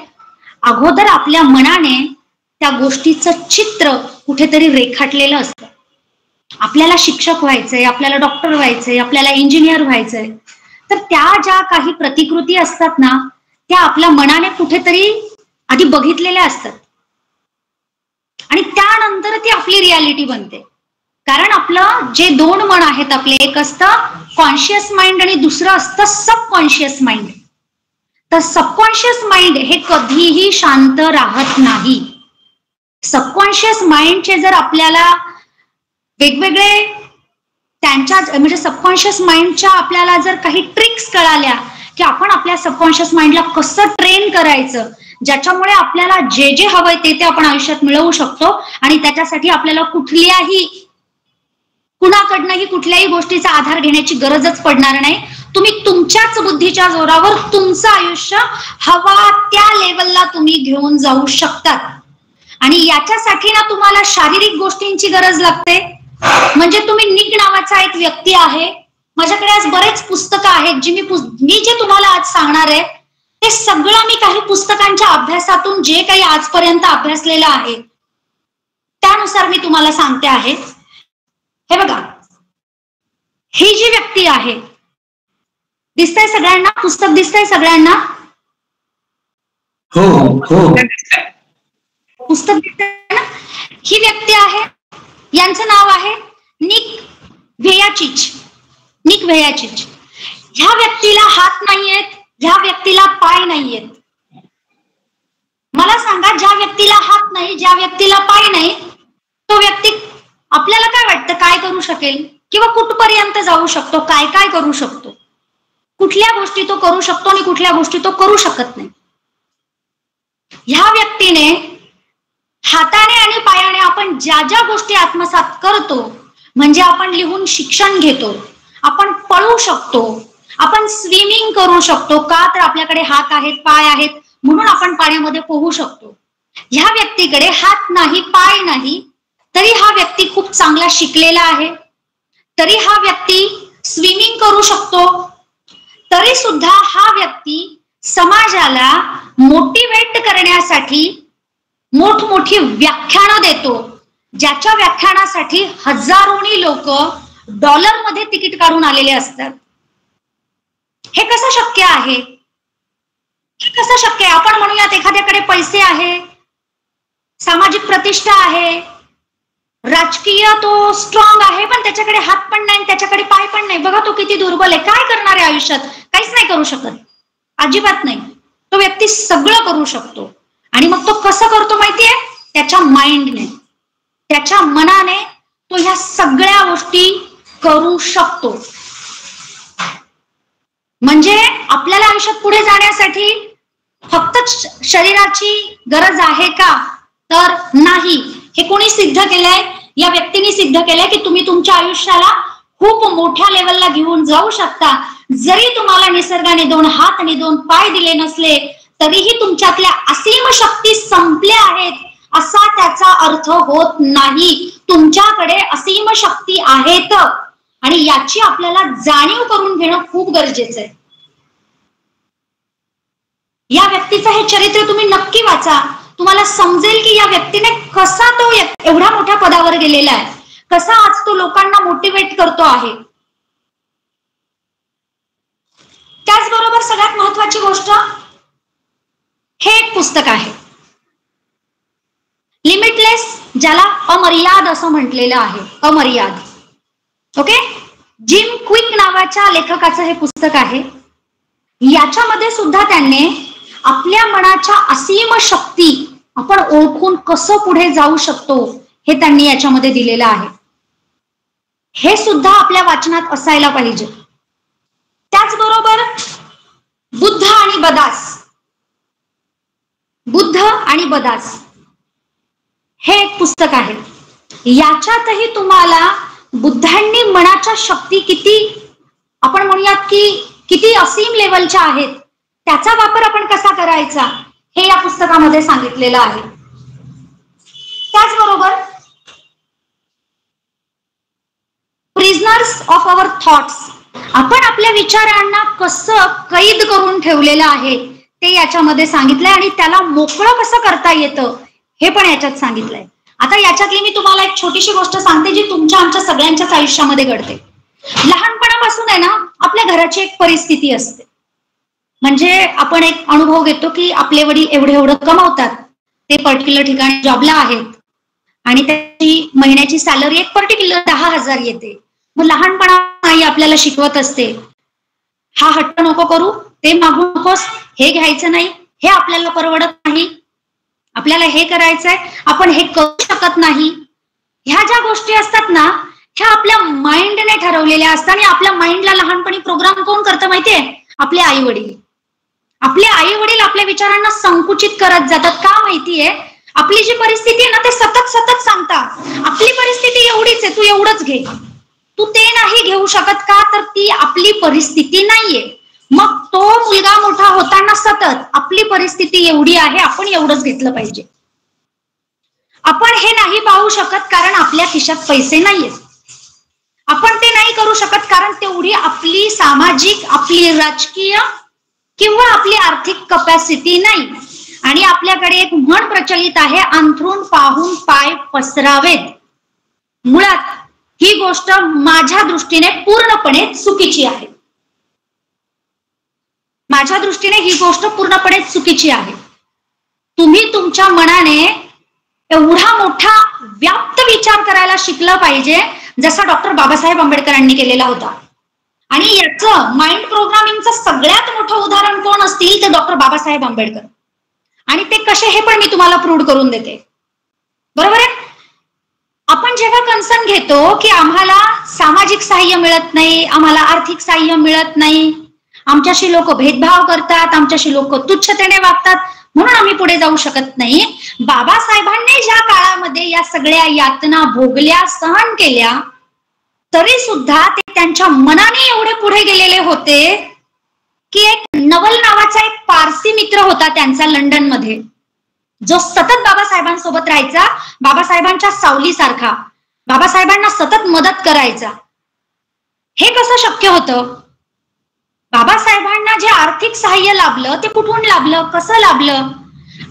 अगोदर आपल्या मनाने त्या गोष्टीचं चित्र कुठेतरी रेखाटलेलं असतं. आपल्याला शिक्षक व्हायचंय, आपल्याला डॉक्टर व्हायचंय, आपल्याला इंजिनियर व्हायचंय, तर त्या ज्या काही प्रतिकृती असतात ना, त्या आपल्या मनाने कुठेतरी आधी बघितलेल्या असतात आणि त्यानंतर ती आपली रियालिटी बनते. कारण आपलं जे दोन मन आहेत आपले, एक असतं कॉन्शियस माइंड आणि दुसरं असतं सबकॉन्शियस माइंड. तर सबकॉन्शियस माइंड हे कधीही शांत राहत नाही. सबकॉन्शियस माइंडचे जर आपल्याला वेगवेगळे त्यांच्या म्हणजे सबकॉन्शियस माइंडच्या आपल्याला जर काही ट्रिक्स कळाल्या की आपण आपल्या सबकॉन्शियस माइंडला कसं ट्रेन करायचं, ज्याच्यामुळे आपल्याला जे जे हवंय ते आपण आयुष्यात मिळवू शकतो आणि त्याच्यासाठी आपल्याला कुणाकडनंही कुठल्याही गोष्टीचा आधार घेण्याची गरजच पडणार नाही. तुम्ही तुमच्याच बुद्धीच्या जोरावर तुमचं आयुष्य हवा त्या लेवलला तुम्ही घेऊन जाऊ शकतात. आणि याच्यासाठी ना तुम्हाला शारीरिक गोष्टींची गरज लागते. म्हणजे तुम्ही निक नावाचा एक व्यक्ती आहे, माझ्याकडे आज बरेच पुस्तकं आहेत जी मी जे तुम्हाला आज सांगणार आहे ते सगळं मी काही पुस्तकांच्या अभ्यासातून जे काही आजपर्यंत अभ्यासलेलं आहे त्यानुसार मी तुम्हाला सांगते आहे. हे बघा, ही जी व्यक्ती आहे, दिसतंय सगळ्यांना? पुस्तक दिसतंय सगळ्यांना? हो हो, पुस्तक दिसतंय ना? ही व्यक्ती आहे, यांचं नाव आहे निक व्हेयाचिच. निक व्हेयाचिच. ह्या व्यक्तीला हात नाहीयेत, ह्या व्यक्तीला पाय नाहीयेत. मला सांगा, ज्या व्यक्तीला हात नाही, ज्या व्यक्तीला पाय नाही, तो व्यक्ती आपल्याला काय वाटतं काय करू शकेल किंवा कुठपर्यंत जाऊ शकतो, काय काय करू शकतो, कुठल्या गोष्टी तो करू शकतो आणि कुठल्या गोष्टी तो करू शकत नाही. ह्या व्यक्तीने हाताने आणि पायाने आपण ज्या ज्या गोष्टी आत्मसात करतो, म्हणजे आपण लिहून शिक्षण घेतो, आपण पळू शकतो, आपण स्विमिंग करू शकतो, का तर आपल्याकडे हात आहेत, पाय आहेत, म्हणून आपण पाण्यामध्ये पोहू शकतो. ह्या व्यक्तीकडे हात नाही, पाय नाही, तरी हा व्यक्ती खूप चांगला शिकलेला आहे, तरी हा व्यक्ती स्विमिंग करू शकतो, तरी सुद्धा हा व्यक्ती समाजाला मोटिवेट करण्यासाठी मोठमोठी व्याख्यानं देतो, ज्याच्या व्याख्यानासाठी हजारोनी लोक डॉलरमध्ये तिकीट काढून आलेले असतात. हे कसं शक्य आहे? हे कसं शक्य आहे? आपण म्हणूयात एखाद्याकडे पैसे आहे, सामाजिक प्रतिष्ठा आहे, राजकीय तो स्ट्रॉंग आहे, पण त्याच्याकडे हात पण नाही, त्याच्याकडे पाय पण नाही. बघा तो किती दुर्बल आहे. काय करणार आहे आयुष्यात? काहीच नाही करू शकत, अजिबात नाही. तो व्यक्ती सगळं करू शकतो. आणि मग तो कसं करतो माहितीये? त्याच्या माइंडने, त्याच्या मनाने तो ह्या सगळ्या गोष्टी करू शकतो. म्हणजे आपल्याला आयुष्यात पुढे जाण्यासाठी फक्त शरीराची गरज आहे का? तर नाही. हे कोणी सिद्ध केलंय? या व्यक्तीने सिद्ध केलंय की तुम्ही तुमच्या आयुष्याला खूप मोठ्या लेवलला घेऊन जाऊ शकता. जरी तुम्हाला निसर्गाने 2 हात आणि 2 पाय दिले नसले तरीही तुमच्यातल्या असीम शक्ती संपल्या आहेत असा त्याचा अर्थ होत नाही. तुमच्याकडे असीम शक्ती आहेत आणि याची आपल्याला जाणीव करून घेणं खूप गरजेचं आहे. या व्यक्तीचं हे चरित्र तुम्ही नक्की वाचा. तुम्हाला समजेल की या व्यक्तीने कसा तो एवढ्या मोठ्या पदावर गेलेला आहे, कसा आज तो लोकांना मोटिवेट करतो आहे. त्याचबरोबर सगळ्यात महत्वाची गोष्ट, हे एक पुस्तक आहे लिमिटलेस, ज्याला अमर्याद असं म्हटलेलं आहे. अमर्याद. ओके. जिम क्विक नावाच्या लेखकाचं हे पुस्तक आहे. याच्यामध्ये सुद्धा त्यांनी आपल्या मनाच्या असीम शक्ती आपण ओळखून कसं पुढे जाऊ शकतो हे त्यांनी याच्यामध्ये दिलेलं आहे. हे सुद्धा आपल्या वाचनात असायला पाहिजे. त्याचबरोबर बुद्ध आणि बदास, बुद्ध आणि बदास हे एक पुस्तक आहे. याच्यातही तुम्हाला बुद्धांनी मनाच्या शक्ती किती, आपण म्हणूयात की किती असीम लेवलच्या आहेत, त्याचा वापर आपण कसा करायचा हे या पुस्तकामध्ये सांगितलेलं आहे. त्याचबरोबर प्रिझनर्स ऑफ अवर थॉट्स, आपण आपल्या विचारांना कसं कैद करून ठेवलेलं आहे ते याच्यामध्ये सांगितलंय आणि त्याला मोकळं कसं करता येतं हे पण याच्यात सांगितलंय. आता याच्यातली मी तुम्हाला एक छोटीशी गोष्ट सांगते जी तुमच्या आमच्या सगळ्यांच्याच आयुष्यामध्ये घडते. लहानपणापासून आहे ना आपल्या घराची एक परिस्थिती असते. म्हणजे आपण एक अनुभव घेतो की आपले वडील एवढं कमावतात, ते पर्टिक्युलर ठिकाणी जॉबला आहेत आणि त्याची महिन्याची सॅलरी एक पर्टिक्युलर 10,000 येते. मग लहानपणा आई आपल्याला शिकवत असते, हा हट्ट नको करू, ते मागू नकोस, हे घ्यायचं नाही, हे आपल्याला परवडत नाही, आपल्याला हे करायचंय, आपण हे करू शकत नाही. ह्या ज्या गोष्टी असतात ना ह्या आपल्या माइंडने ठरवलेल्या असतात आणि आपल्या माइंडला लहानपणी प्रोग्राम कोण करतं माहितीये? आपले आई वडील. आपले आई वडील आपल्या विचारांना संकुचित करत जातात. का माहितीये? आपली जी परिस्थिती आहे ना ते सतत सांगतात, आपली परिस्थिती एवढीच आहे, तू एवढंच घे, तू ते नाही घेऊ शकत का? तर ती आपली परिस्थिती नाहीये. मग तो मुलगा मोठा होताना सतत आपली परिस्थिती एवढी आहे, आपण एवढंच घेतलं पाहिजे, आपण हे नाही पाहू शकत कारण आपल्या खिशात पैसे नाहीयेत, आपण ते नाही करू शकत कारण तेवढी आपली सामाजिक, आपली राजकीय किंवा आपली आर्थिक कपॅसिटी नाही. आणि आपल्याकडे एक म्हण प्रचलित आहे, अंथरूण पाहून पाय पसरावेत. मुळात ही गोष्ट माझ्या दृष्टीने पूर्णपणे चुकीची आहे. माझ्या दृष्टीने ही गोष्ट पूर्णपणे चुकीची आहे. तुम्ही तुमच्या मनाने एवढा मोठा व्याप्त विचार करायला शिकलं पाहिजे जसा डॉक्टर बाबासाहेब आंबेडकरांनी केलेला होता. आणि याचं माइंड प्रोग्रामिंगचं सगळ्यात मोठं उदाहरण कोण असतील ते डॉक्टर बाबासाहेब आंबेडकर. आणि ते कसे हे पण मी तुम्हाला प्रूव्ह करून देते. बरोबर आहे? आपण जेव्हा कन्सर्न घेतो की आम्हाला सामाजिक सहाय्य मिळत नाही, आम्हाला आर्थिक सहाय्य मिळत नाही, आमच्याशी लोक भेदभाव करतात, आमच्याशी लोक तुच्छतेने वागतात, म्हणून आम्ही पुढे जाऊ शकत नाही. बाबासाहेबांनी ज्या काळामध्ये या सगळ्या यातना भोगल्या, सहन केल्या, तरी सुद्धा ते त्यांच्या मनाने एवढे पुढे गेलेले होते की एक नवल नावाचा एक पारसी मित्र होता त्यांचा लंडनमध्ये, जो सतत बाबासाहेबांसोबत राहायचा, बाबासाहेबांच्या सावलीसारखा, बाबासाहेबांना सतत मदत करायचा. हे कसं शक्य होतं? बाबासाहेबांना जे आर्थिक सहाय्य लाभलं ते कुठून लाभलं, कसं लाभलं?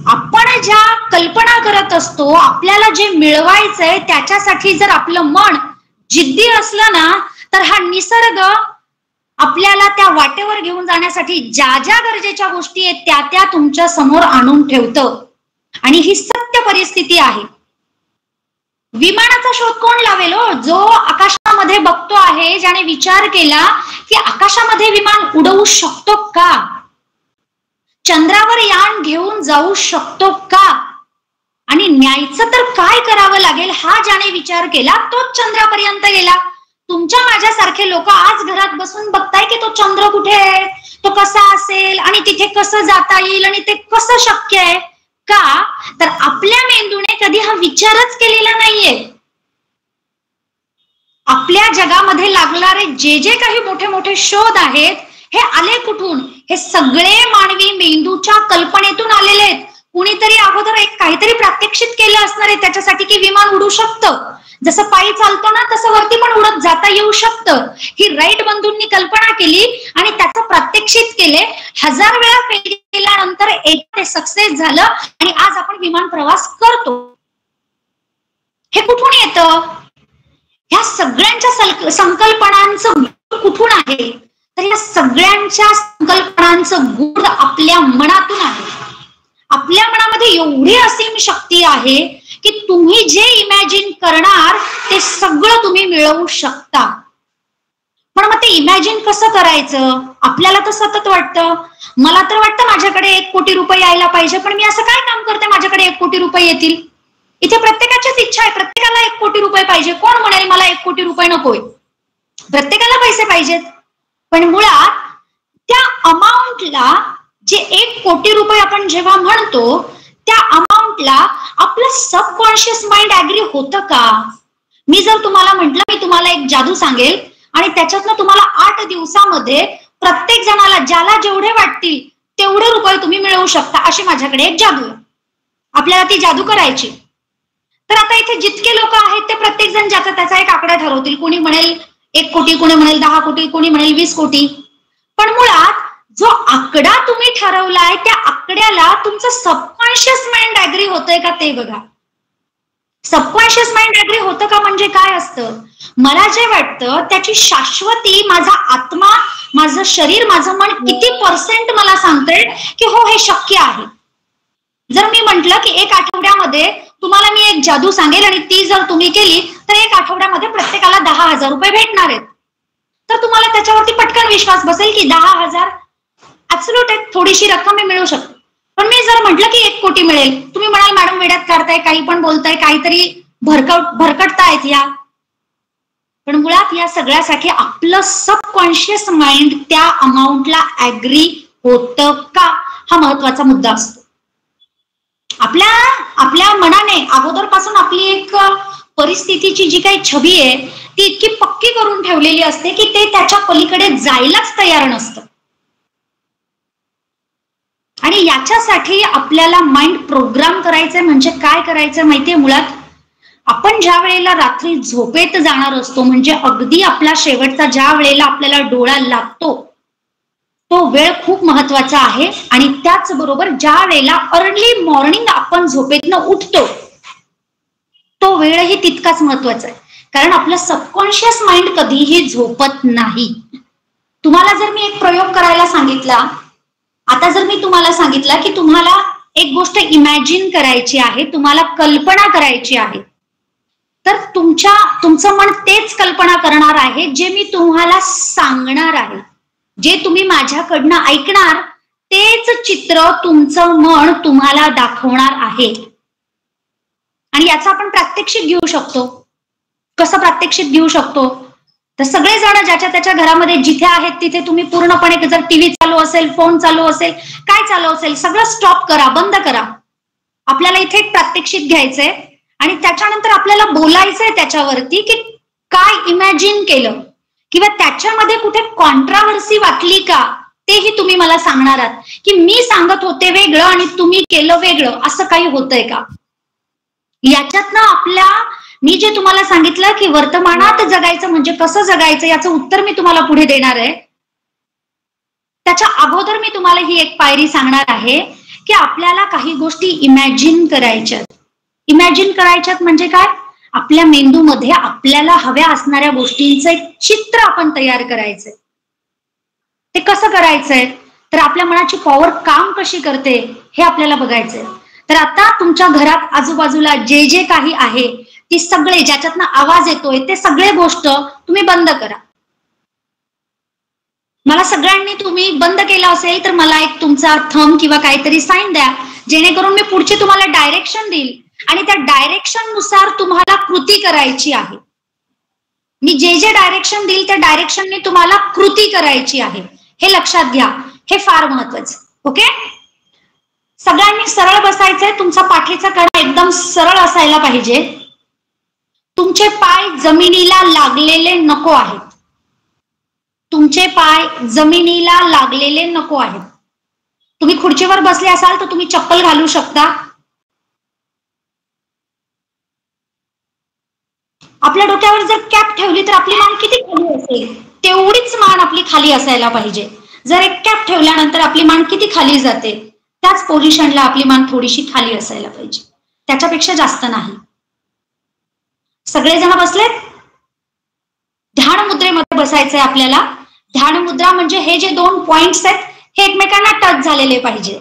आपण ज्या कल्पना करत असतो, आपल्याला जे मिळवायचंय त्याच्यासाठी जर आपलं मन जिद्दी असलं ना तर हा निसर्ग आपल्याला त्या वाटेवर घेऊन जाण्यासाठी ज्या ज्या गरजेच्या गोष्टी आहेत त्या त्या तुमच्या समोर आणून ठेवतं. आणि ही सत्य परिस्थिती आहे. विमानाचा शोध कोण लावेल हो? जो आकाशामध्ये बघतो आहे, ज्याने विचार केला की आकाशामध्ये विमान उडवू शकतो का, चंद्रावर यान घेऊन जाऊ शकतो का, आणि न्यायचं तर काय करावं लागेल हा ज्याने विचार केला तोच चंद्रापर्यंत गेला. तुमच्या माझ्यासारखे लोक आज घरात बसून बघताय की तो चंद्र कुठे आहे, तो कसा असेल आणि तिथे कसं जाता येईल आणि ते कसं शक्य आहे. का तर आपल्या मेंदूने कधी हा विचारच केलेला नाहीये. आपल्या जगामध्ये लागणारे जे जे काही मोठे मोठे शोध आहेत हे आले कुठून? हे सगळे मानवी मेंदूच्या कल्पनेतून आलेले आहेत. कुणीतरी अगोदर एक काहीतरी प्रात्यक्षिक केलं असणार आहे त्याच्यासाठी की विमान उडू शकतं. जसं पायी चालतो ना तसं वरती पण उडत जाता येऊ शकतं. ही राईट बंधूंनी कल्पना केली आणि त्याचं प्रात्यक्षिक केले. 1000 वेळा फेल केल्यानंतर एक ते सक्सेस झालं आणि आज आपण विमान प्रवास करतो. हे कुठून येतं? ह्या सगळ्यांच्या संकल्पनांचं कुठून आहे? तर या सगळ्यांच्या संकल्पनांचं गूढ आपल्या मनातून आहे. आपल्या मनामध्ये एवढी असीम शक्ती आहे की तुम्ही जे इमॅजिन करणार ते सगळं तुम्ही मिळवू शकता. पण मग ते इमॅजिन कसं करायचं? आपल्याला तर सतत वाटतं, मला तर वाटतं माझ्याकडे 1 कोटी रुपये यायला पाहिजे, पण मी असं काय काम करते माझ्याकडे 1 कोटी रुपये येतील? इथे प्रत्येकाचीच इच्छा आहे, प्रत्येकाला 1 कोटी रुपये पाहिजे. कोण म्हणेल मला 1 कोटी रुपये नकोय? प्रत्येकाला पैसे पाहिजेत. पण मुळात त्या अमाऊंटला, जे 1 कोटी रुपये आपण जेव्हा म्हणतो त्या अमाऊंटला आपलं सबकॉन्शियस माइंड ऍग्री होतं का? मी जर तुम्हाला म्हटलं मी तुम्हाला एक जादू सांगेल आणि त्याच्यातनं तुम्हाला 8 दिवसामध्ये प्रत्येक जणाला ज्याला जेवढे वाटतील तेवढे रुपये तुम्ही मिळवू शकता, अशी माझ्याकडे एक जादू आहे. आपल्याला ती जादू करायची. तर आता इथे जितके लोक आहेत ते प्रत्येक जण ज्याचा त्याचा एक आकडा ठरवतील. कोणी म्हणेल 1 कोटी, कोणी म्हणेल 10 कोटी, कोणी म्हणेल 20 कोटी. पण मुळात जो आकडा तुम्ही ठरवलाय त्या आकड्याला तुमचं सबकॉन्शियस माइंड ऍग्री होतंय का ते बघा. सबकॉन्शियस माइंड ऍग्री होतं का म्हणजे काय असतं? मला जे वाटतं त्याची शाश्वती माझा आत्मा, माझं शरीर, माझं मन किती % मला सांगतंय की हो हे शक्य आहे. जर मी म्हंटल की 1 आठवड्यामध्ये तुम्हाला मी एक जादू सांगेल आणि ती जर तुम्ही केली तर 1 आठवड्यामध्ये प्रत्येकाला 10,000 रुपये भेटणार आहेत, तर तुम्हाला त्याच्यावरती पटकन विश्वास बसेल की 10,000 ऍब्सोल्यूट एक थोडीशी रक्कम मी मिळू शकते. पण मी जर म्हटलं की 1 कोटी मिळेल, तुम्ही म्हणाल मॅडम वेड्यात काढताय, काही पण बोलताय, काहीतरी भरकटतायत या. पण मुळात या सगळ्यासाठी आपलं सबकॉन्शियस माइंड त्या अमाऊंटला ऍग्री होतं का हा महत्वाचा मुद्दा असतो. आपल्या मनाने अगोदरपासून आपली एक परिस्थितीची जी काही छबी आहे ती इतकी पक्की करून ठेवलेली असते की ते त्याच्या पलीकडे जायलाच तयार नसतं. आणि याच्यासाठी आपल्याला माइंड प्रोग्राम करायचंय. म्हणजे काय करायचं माहितीये? मुळात आपण ज्या वेळेला रात्री झोपेत जाणार असतो, म्हणजे अगदी आपला शेवटचा ज्या वेळेला आपल्याला डोळा लागतो तो वेळ खूप महत्वाचा आहे. आणि त्याचबरोबर ज्या वेळेला अर्ली मॉर्निंग आपण झोपेतनं उठतो तो वेळही तितकाच महत्वाचा आहे. कारण आपलं सबकॉन्शियस माइंड कधीही झोपत नाही. तुम्हाला जर मी एक प्रयोग करायला सांगितला, आता जर मी तुम्हाला सांगितलं की तुम्हाला एक गोष्ट इमॅजिन करायची आहे, तुम्हाला कल्पना करायची आहे, तर तुमचं मन तेच कल्पना करणार आहे जे मी तुम्हाला सांगणार आहे. जे तुम्ही माझ्याकडनं ऐकणार तेच चित्र तुमचं मन तुम्हाला दाखवणार आहे. आणि याचं आपण प्रात्यक्षिक घेऊ शकतो. कसं प्रात्यक्षिक घेऊ शकतो? तर सगळेजण ज्याच्या त्याच्या घरामध्ये जिथे आहेत तिथे तुम्ही पूर्णपणे, जर टीव्ही चालू असेल, फोन चालू असेल, काय चालू असेल, सगळं स्टॉप करा, बंद करा. आपल्याला इथे एक प्रात्यक्षिक घ्यायचंय आणि त्याच्यानंतर आपल्याला बोलायचंय त्याच्यावरती की काय इमॅजिन केलं किंवा त्याच्यामध्ये कुठे कॉन्ट्राव्हर्सी वाटली का तेही तुम्ही मला सांगणार आहात. की मी सांगत होते वेगळं आणि तुम्ही केलं वेगळं, असं काही होतंय का? याच्यातनं मी जे तुम्हाला सांगितलं की वर्तमानात जगायचं म्हणजे कसं जगायचं याचं उत्तर मी तुम्हाला पुढे देणार आहे. त्याच्या अगोदर मी तुम्हाला ही एक पायरी सांगणार आहे की आपल्याला काही गोष्टी इमॅजिन करायच्यात. इमॅजिन करायच्यात म्हणजे काय? आपल्या मेंदूमध्ये आपल्याला हव्या असणाऱ्या गोष्टींचं एक चित्र आपण तयार करायचंय. ते कसं करायचंय, तर आपल्या मनाची पॉवर काम कशी करते हे आपल्याला बघायचंय. तर आता तुमच्या घरात आजूबाजूला जे जे काही आहे ती सगळे ज्याच्यातनं आवाज येतोय ते सगळे गोष्ट तुम्ही बंद करा. मला सगळ्यांनी तुम्ही बंद केलं असेल तर मला एक तुमचा थंब किंवा काहीतरी साईन द्या, जेणेकरून मी पुढची तुम्हाला डायरेक्शन देईल आणि त्या डायरेक्शन नुसार तुम्हाला कृती करायची आहे. मी जे जे डायरेक्शन देईल त्या डायरेक्शनने तुम्हाला कृती करायची आहे, हे लक्षात घ्या. हे फार महत्वाचं. ओके, सगळ्यांनी सरळ बसायचंय. तुमचा पाठीचा कडा एकदम सरळ असायला पाहिजे. तुमचे पाय जमिनीला लागलेले नको आहेत. तुमचे पाय जमिनीला लागलेले नको आहेत. तुम्ही खुर्चीवर बसले असाल तर तुम्ही चप्पल घालू शकता. आपल्या डोक्यावर जर कॅप ठेवली तर आपली मान किती खाली असेल, तेवढीच मान आपली खाली असायला पाहिजे. जर एक कॅप ठेवल्यानंतर आपली मान किती खाली जाते, त्याच पोझिशनला आपली मान थोडीशी खाली असायला पाहिजे, त्याच्यापेक्षा जास्त नाही. सगळेजण बसलेत? ध्यान मुद्रेमध्ये बसायचंय आपल्याला. ध्यान मुद्रा म्हणजे हे जे 2 पॉइंट्स आहेत हे एकमेकांना टच झालेले पाहिजे.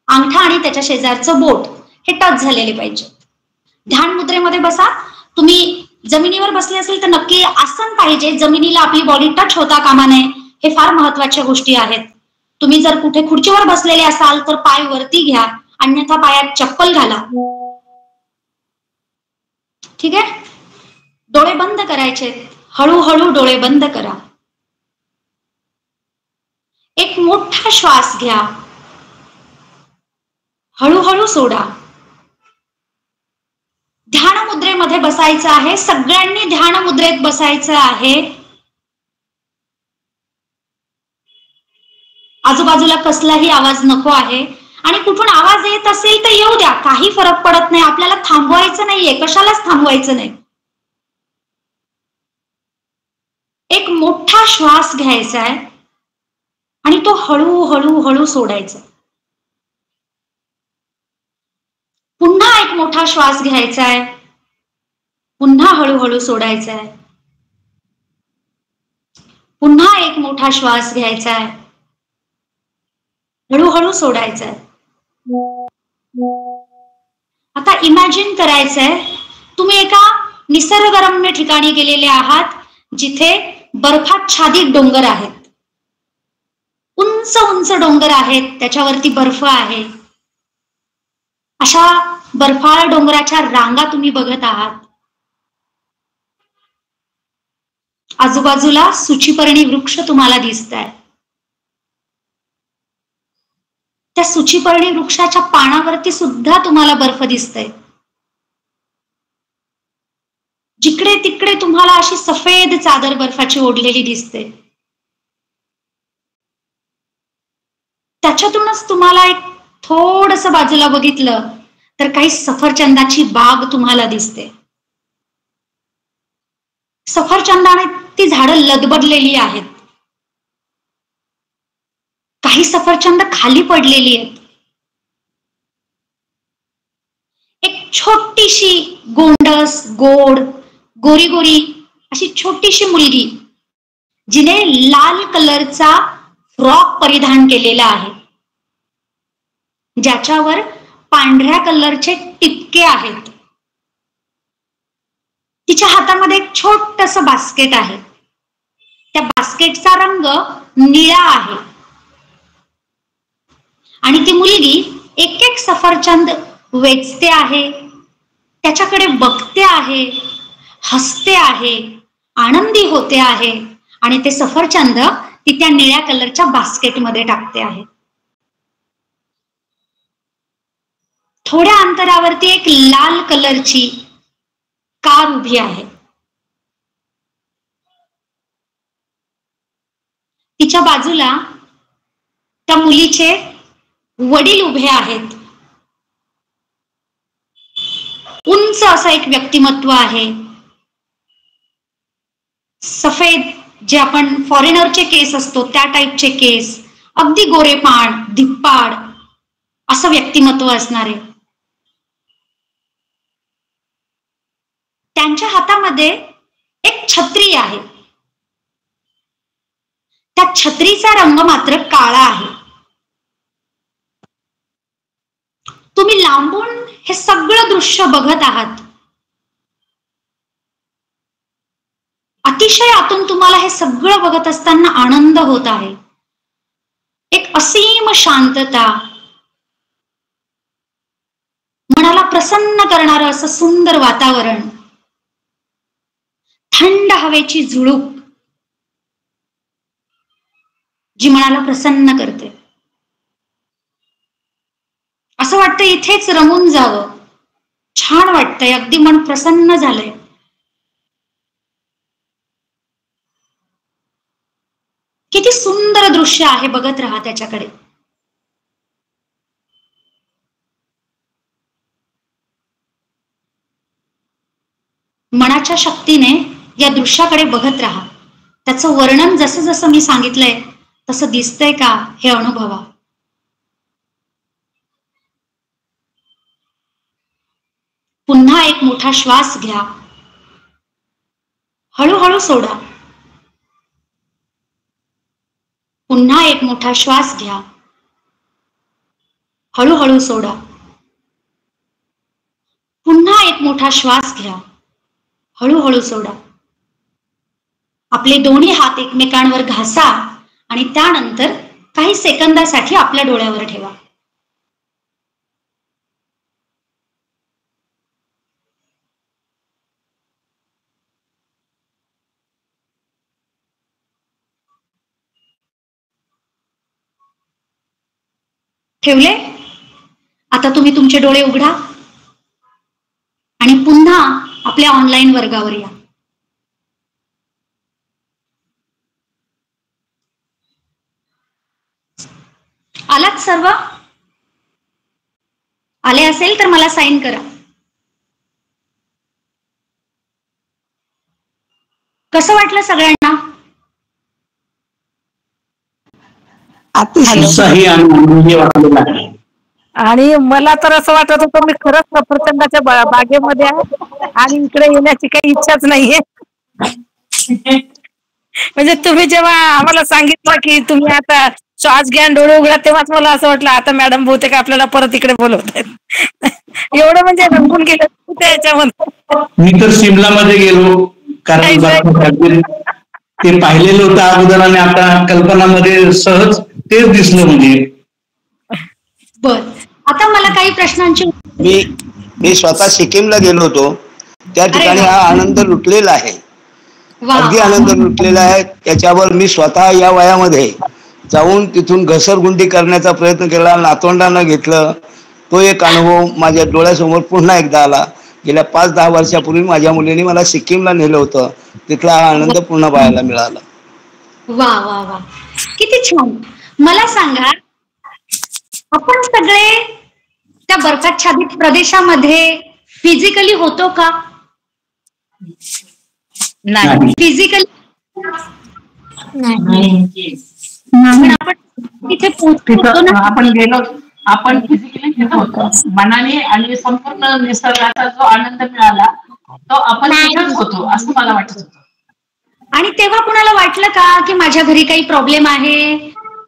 अंगठा आणि त्याच्या शेजारचं बोट हे टच झालेले पाहिजे. ध्यान मुद्रेमध्ये बसा. तुम्ही जमिनीवर बसले असेल तर नक्की आसन पाहिजे, जमिनीला आपली बॉडी टच होता कामा नये. हे फार महत्वाच्या गोष्टी आहेत. तुम्ही जर कुठे खुर्चीवर बसलेले असाल तर पाय वरती घ्या, अन्यथा पायात चप्पल घाला. ठीक आहे, डोळे बंद करायचे. हळूहळू डोळे बंद करा. एक मोठा श्वास घ्या, हळूहळू सोडा. ध्यान मुद्रेमध्ये बसायचं आहे. सगळ्यांनी ध्यान मुद्रेत बसायचं आहे. आजूबाजूला कसलाही आवाज नको आहे. आणि कुठून आवाज येत असेल तर येऊ द्या, काही फरक पडत नाही. आपल्याला थांबवायचं नाहीये, कशालाच थांबवायचं नाही. एक मोठा श्वास घ्यायचा आहे आणि तो हळूहळू हळू सोडायचा. पुन्हा एक मोठा श्वास घ्यायचा आहे, पुन्हा हळूहळू सोडायचा आहे. पुन्हा एक मोठा श्वास घ्यायचा आहे, हळूहळू सोडायचा आहे. आता इमॅजिन करायचंय तुम्ही एका निसर्गरम्य ठिकाणी गेलेले आहात, जिथे बर्फाच्छादित डोंगर आहेत. उंच उंच डोंगर आहेत, त्याच्यावरती बर्फ आहे. अशा बर्फाळ डोंगराच्या रांगा तुम्ही बघत आहात. आजूबाजूला सुचिपर्णी वृक्ष तुम्हाला दिसत आहेत. त्या सुचिपर्णी वृक्षाच्या पानावरती सुद्धा तुम्हाला बर्फ दिसतंय. जिकडे तिकडे तुम्हाला अशी सफेद चादर बर्फाची ओढलेली दिसते. त्याच्यातूनच तुम्हाला एक थोडस बाजूला बघितलं तर काही सफरचंदाची बाग तुम्हाला दिसते. सफरचंदाने ती झाडं लदबदलेली आहेत. काही सफरचंद खाली पडलेली आहेत. एक छोटीशी गोंडस गोड गोरी गोरी अशी छोटीशी मुलगी, जिने लाल कलरचा फ्रॉक परिधान केलेला आहे, ज्याच्यावर पांढऱ्या कलरचे टिपके आहेत. तिच्या हातामध्ये एक छोटस बास्केट आहे. त्या बास्केटचा रंग निळा आहे. आणि ती मुलगी एक एक सफरचंद वेचते आहे, त्याच्याकडे बघते आहे, हसते आहे, आनंदी होते आहे आणि ते सफरचंद ती त्या निळ्या कलरच्या बास्केटमध्ये टाकते आहे. थोड्या अंतरावरती एक लाल कलरची कार उभी आहे. तिच्या बाजूला त्या मुलीचे वडील उभे आहेत. उंच असं एक व्यक्तिमत्व आहे. सफेद जे आपण फॉरेनरचे केस असतो त्या टाईपचे केस, अगदी गोरेपाण धिप्पाड असं व्यक्तिमत्व असणारे. त्यांच्या हातामध्ये एक छत्री आहे. त्या छत्रीचा रंग मात्र काळा आहे. तुम्ही लांबून हे सगळं दृश्य बघत आहात. अतिशय आतून तुम्हाला हे सगळं बघत असताना आनंद होत आहे. एक असीम शांतता, मनाला प्रसन्न करणारं असं सुंदर वातावरण, थंड हवेची झुळूक जी मनाला प्रसन्न करते. असं वाटतं इथेच रमून जावं. छान वाटतंय, अगदी मन प्रसन्न झालंय. किती सुंदर दृश्य आहे, बघत राहा त्याच्याकडे. मनाच्या शक्तीने या दृश्याकडे बघत राहा. त्याचं वर्णन जसं जसं मी सांगितलंय तसं दिसतंय का हे अनुभवा. पुन्हा एक मोठा श्वास घ्या, हळूहळू सोडा. पुन्हा एक मोठा श्वास घ्या, हळूहळू सोडा. पुन्हा एक मोठा श्वास घ्या, हळूहळू सोडा. आपले दोन्ही हात एकमेकांवर घासा आणि त्यानंतर काही सेकंदासाठी आपल्या डोळ्यावर ठेवा. ठेवले? आता तुम्ही तुमचे डोळे उघडा आणि पुन्हा आपल्या ऑनलाईन वर्गावर या. आलात सर्व? आले असेल तर मला साईन करा. कसं वाटलं सगळ्यांना? उत्साही आणि आनंदी वाटलेला आहे. आणि मला तर असं वाटत होतं मी खरंच सफरचंदाच्या बागेमध्ये आहे आणि इकडे येण्याची काही इच्छाच नाहीये. म्हणजे तुम्ही जेव्हा आम्हाला सांगितलं की तुम्ही आता श्वास घ्या डोळे उघडा, तेव्हाच मला असं वाटलं आता मॅडम बहुतेक आपल्याला परत इकडे बोलवत आहेत. एवढं म्हणजे रंगून गेलं त्याच्यामध्ये. मी तर शिमलामध्ये गेलो, कारण ते पाहिलेलं होतं अगोदर आणि आता कल्पनामध्ये सहज तेच दिसलं. म्हणजे बर, आता मला काही प्रश्नांची मी स्वतः सिक्कीमला गेलो होतो. त्या ठिकाणी हा आनंद लुटलेला आहे, अगदी आनंद लुटलेला आहे. त्याच्यावर मी स्वतः या वयामध्ये जाऊन तिथून घसरगुंडी करण्याचा प्रयत्न केला, नातवंडांना घेतलं. तो एक अनुभव माझ्या डोळ्यासमोर पुन्हा एकदा आला. गेल्या 5-10 वर्षापूर्वी माझ्या मुलीने मला सिक्कीमला नेलं होतं, तिथला हा आनंद पुन्हा पाहायला मिळाला. वा वा वा, किती छान. मला सांगा, आपण सगळे त्या बर्फाच्छादित प्रदेशामध्ये फिजिकली होतो का? नाही, फिजिकली आपण तिथे पोहोचतो ना. आपण गेलो, आपण फिजिकली तिथे होतो, मनाने आणि संपूर्ण निसर्गाचा जो आनंद मिळाला तो आपण तिथेच होतो असं मला वाटत होतं. आणि तेव्हा कुणाला वाटलं का की माझ्या घरी काही प्रॉब्लेम आहे,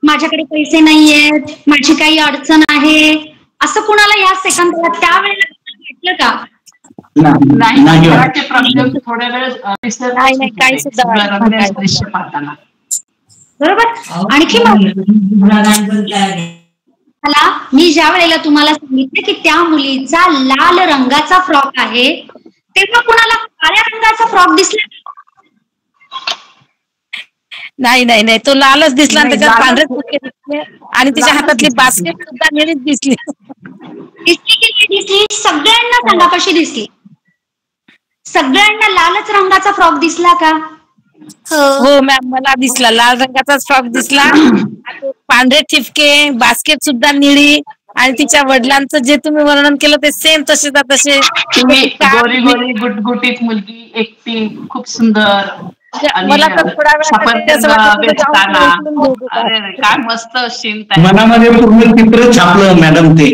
माझ्याकडे पैसे नाहीयेत, माझी काही अडचण आहे, असं कुणाला या सेकंदाला त्यावेळेला वाटलं का? नाही, प्रॉब्लेम थोड्या वेळ काही सुद्धा पाहताना. बरोबर. आणखी मला मी ज्या वेळेला तुम्हाला सांगितलं की त्या मुलीचा लाल रंगाचा फ्रॉक आहे, तेव्हा कुणाला काळ्या रंगाचा फ्रॉक दिसला? नाही नाही नाही, तो लालच दिसला आणि त्याच्यात पांढरे फुगे दिसले आणि तिच्या हातातली बास्केट सुद्धा निळीच दिसली. दिसली की नाही दिसली? सगळ्यांना सांगा कशी दिसली. सगळ्यांना लालच रंगाचा फ्रॉक दिसला का? हो मॅम, मला दिसला लाल रंगाचाच फ्रॉक दिसला. पांढरे ठिपके, बास्केट सुद्धा निळी आणि तिच्या वडिलांचं जे तुम्ही वर्णन केलं ते सेम तसेच तसे. तुम्ही गोरी गोरी गुटगुटीत मुलगी, एकटी, खूप सुंदर. मला तर थोडा वेळ काय मस्त मनामध्ये पूर्ण चित्र छापलं मॅडम ते.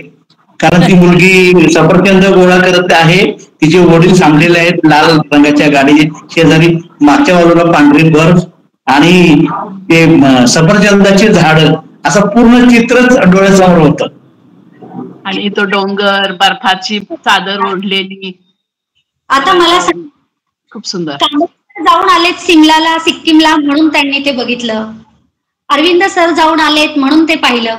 कारण ती मुलगी सफरचंद गोळा करत आहे, तिचे वडील थांबलेले आहेत लाल रंगाच्या गाडी शेजारी, मागच्या बाजूला पांढरी बर्फ आणि ते सफरचंदाची झाड असं पूर्ण चित्रच डोळ्यासमोर होतं. आणि तो डोंगर, बर्फाची चादर ओढलेली. आता मला खूप सुंदर. जाऊन आलेत सिमलाला, सिक्कीमला, म्हणून त्यांनी ते बघितलं. अरविंद सर जाऊन आलेत म्हणून ते पाहिलं.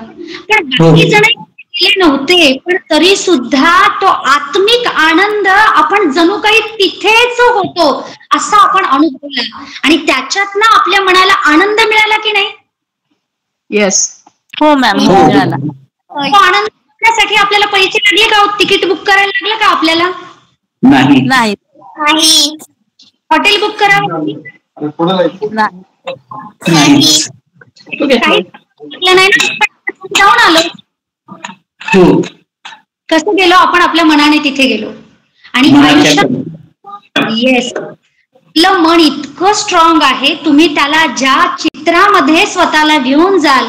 पण बाकी जण गेले नव्हते, पण तरी सुद्धा तो आत्मिक आनंद आपण जणू काही तिथेच होतो असा आपण अनुभवला. आणि त्याच्यातनं आपल्या मनाला आनंद मिळाला की नाही? येस. हो मॅम, मिळाला. तो आनंद मिळण्यासाठी आपल्याला पैसे लागले का? तिकीट बुक करायला लागलं का आपल्याला? नाही. नाही. हॉटेल बुक करावं नाही, जाऊन आलो. कसं गेलो आपण? आपल्या मनाने तिथे गेलो. आणि आयुष्यात येस, आपलं मन इतकं स्ट्रॉंग आहे, तुम्ही त्याला ज्या चित्रामध्ये स्वतःला घेऊन जाल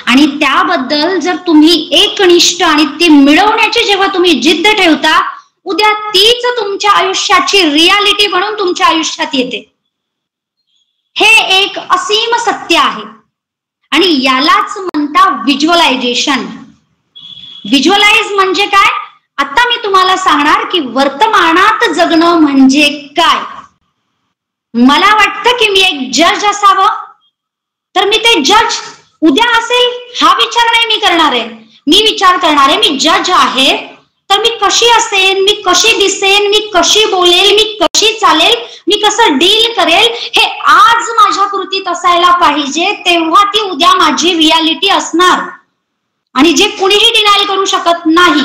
आणि त्याबद्दल जर तुम्ही एकनिष्ठ आणि ते मिळवण्याची जेव्हा तुम्ही जिद्द ठेवता, उद्या तीच तुमच्या आयुष्याची रियालिटी बनून तुमच्या आयुष्यात येते. हे एक असीम सत्य आहे आणि यालाच म्हणता व्हिज्युअलायझेशन. व्हिज्युअलाइज म्हणजे काय? आता मी तुम्हाला सांगणार की वर्तमानात जगणं म्हणजे काय. मला वाटतं की मी एक जज असावं, तर मी ते जज उद्या असेल हा विचार नाही मी करणार आहे. मी विचार करणार आहे मी जज आहे, तर मी कशी असेन, मी कशी दिसेन, मी कशी बोलेल, मी कशी चालेल, मी कसं डील करेल, हे आज माझ्या कृतीत असायला पाहिजे. तेव्हा ती उद्या माझी रियालिटी असणार. आणि जे कुणीही डिनाय करू शकत नाही.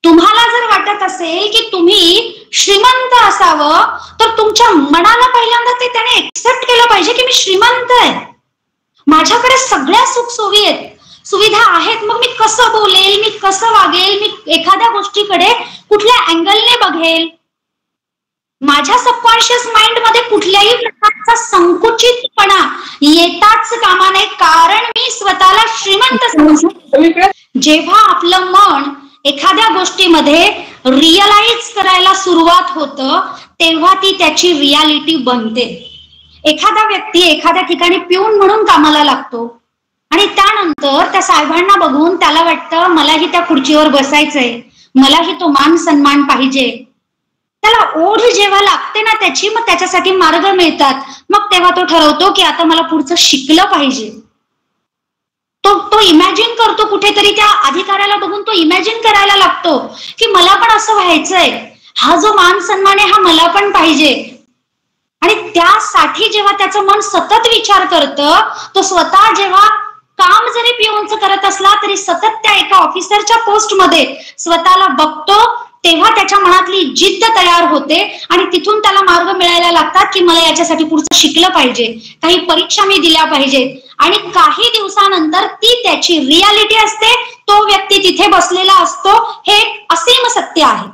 तुम्हाला जर वाटत असेल की तुम्ही श्रीमंत असावं, तर तुमच्या मनाला पहिल्यांदा ते त्याने एक्सेप्ट केलं पाहिजे की मी श्रीमंत आहे, माझ्याकडे सगळ्या सुखसोयी आहेत, सुविधा आहेत. मग मी कसं बोलेल, मी कसं वागेल, मी एखाद्या गोष्टीकडे कुठल्या अँगलने बघेल. माझ्या सबकॉन्शियस माइंड मध्ये कुठल्याही प्रकारचा संकुचितपणा येताच कामा नये, कारण मी स्वतःला श्रीमंत समजतो. जेव्हा आपलं मन एखाद्या गोष्टीमध्ये रिअलाइज करायला सुरुवात होतं, तेव्हा ती त्याची रियालिटी बनते. एखादा व्यक्ती एखाद्या ठिकाणी पिऊन म्हणून कामाला लागतो आणि त्यानंतर त्या साहेबांना बघून त्याला वाटतं मलाही त्या खुर्चीवर बसायचंय, मलाही तो मान सन्मान पाहिजे. त्याला ओढ जेव्हा लागते ना त्याची, मग त्याच्यासाठी मार्ग मिळतात. मग तेव्हा तो ठरवतो की आता मला पुढचं शिकलं पाहिजे. तो इमॅजिन करतो कुठेतरी, त्या अधिकाऱ्याला बघून तो इमॅजिन करायला लागतो की मला पण असं व्हायचंय, हा जो मान सन्मान आहे हा मला पण पाहिजे. आणि त्यासाठी जेव्हा त्याचं मन सतत विचार करतं, तो स्वतः जेव्हा काम जरी पिऊनचं करत असला तरी सतत त्या एका ऑफिसरच्या पोस्टमध्ये स्वतःला बघतो, तेव्हा त्याच्या मनातली जिद्द तयार होते आणि तिथून त्याला मार्ग मिळायला लागतात की मला याच्यासाठी पुढचं शिकलं पाहिजे, काही परीक्षा मी दिल्या पाहिजेत. आणि काही दिवसानंतर ती त्याची रियालिटी असते, तो व्यक्ती तिथे बसलेला असतो. हे असीम सत्य आहे.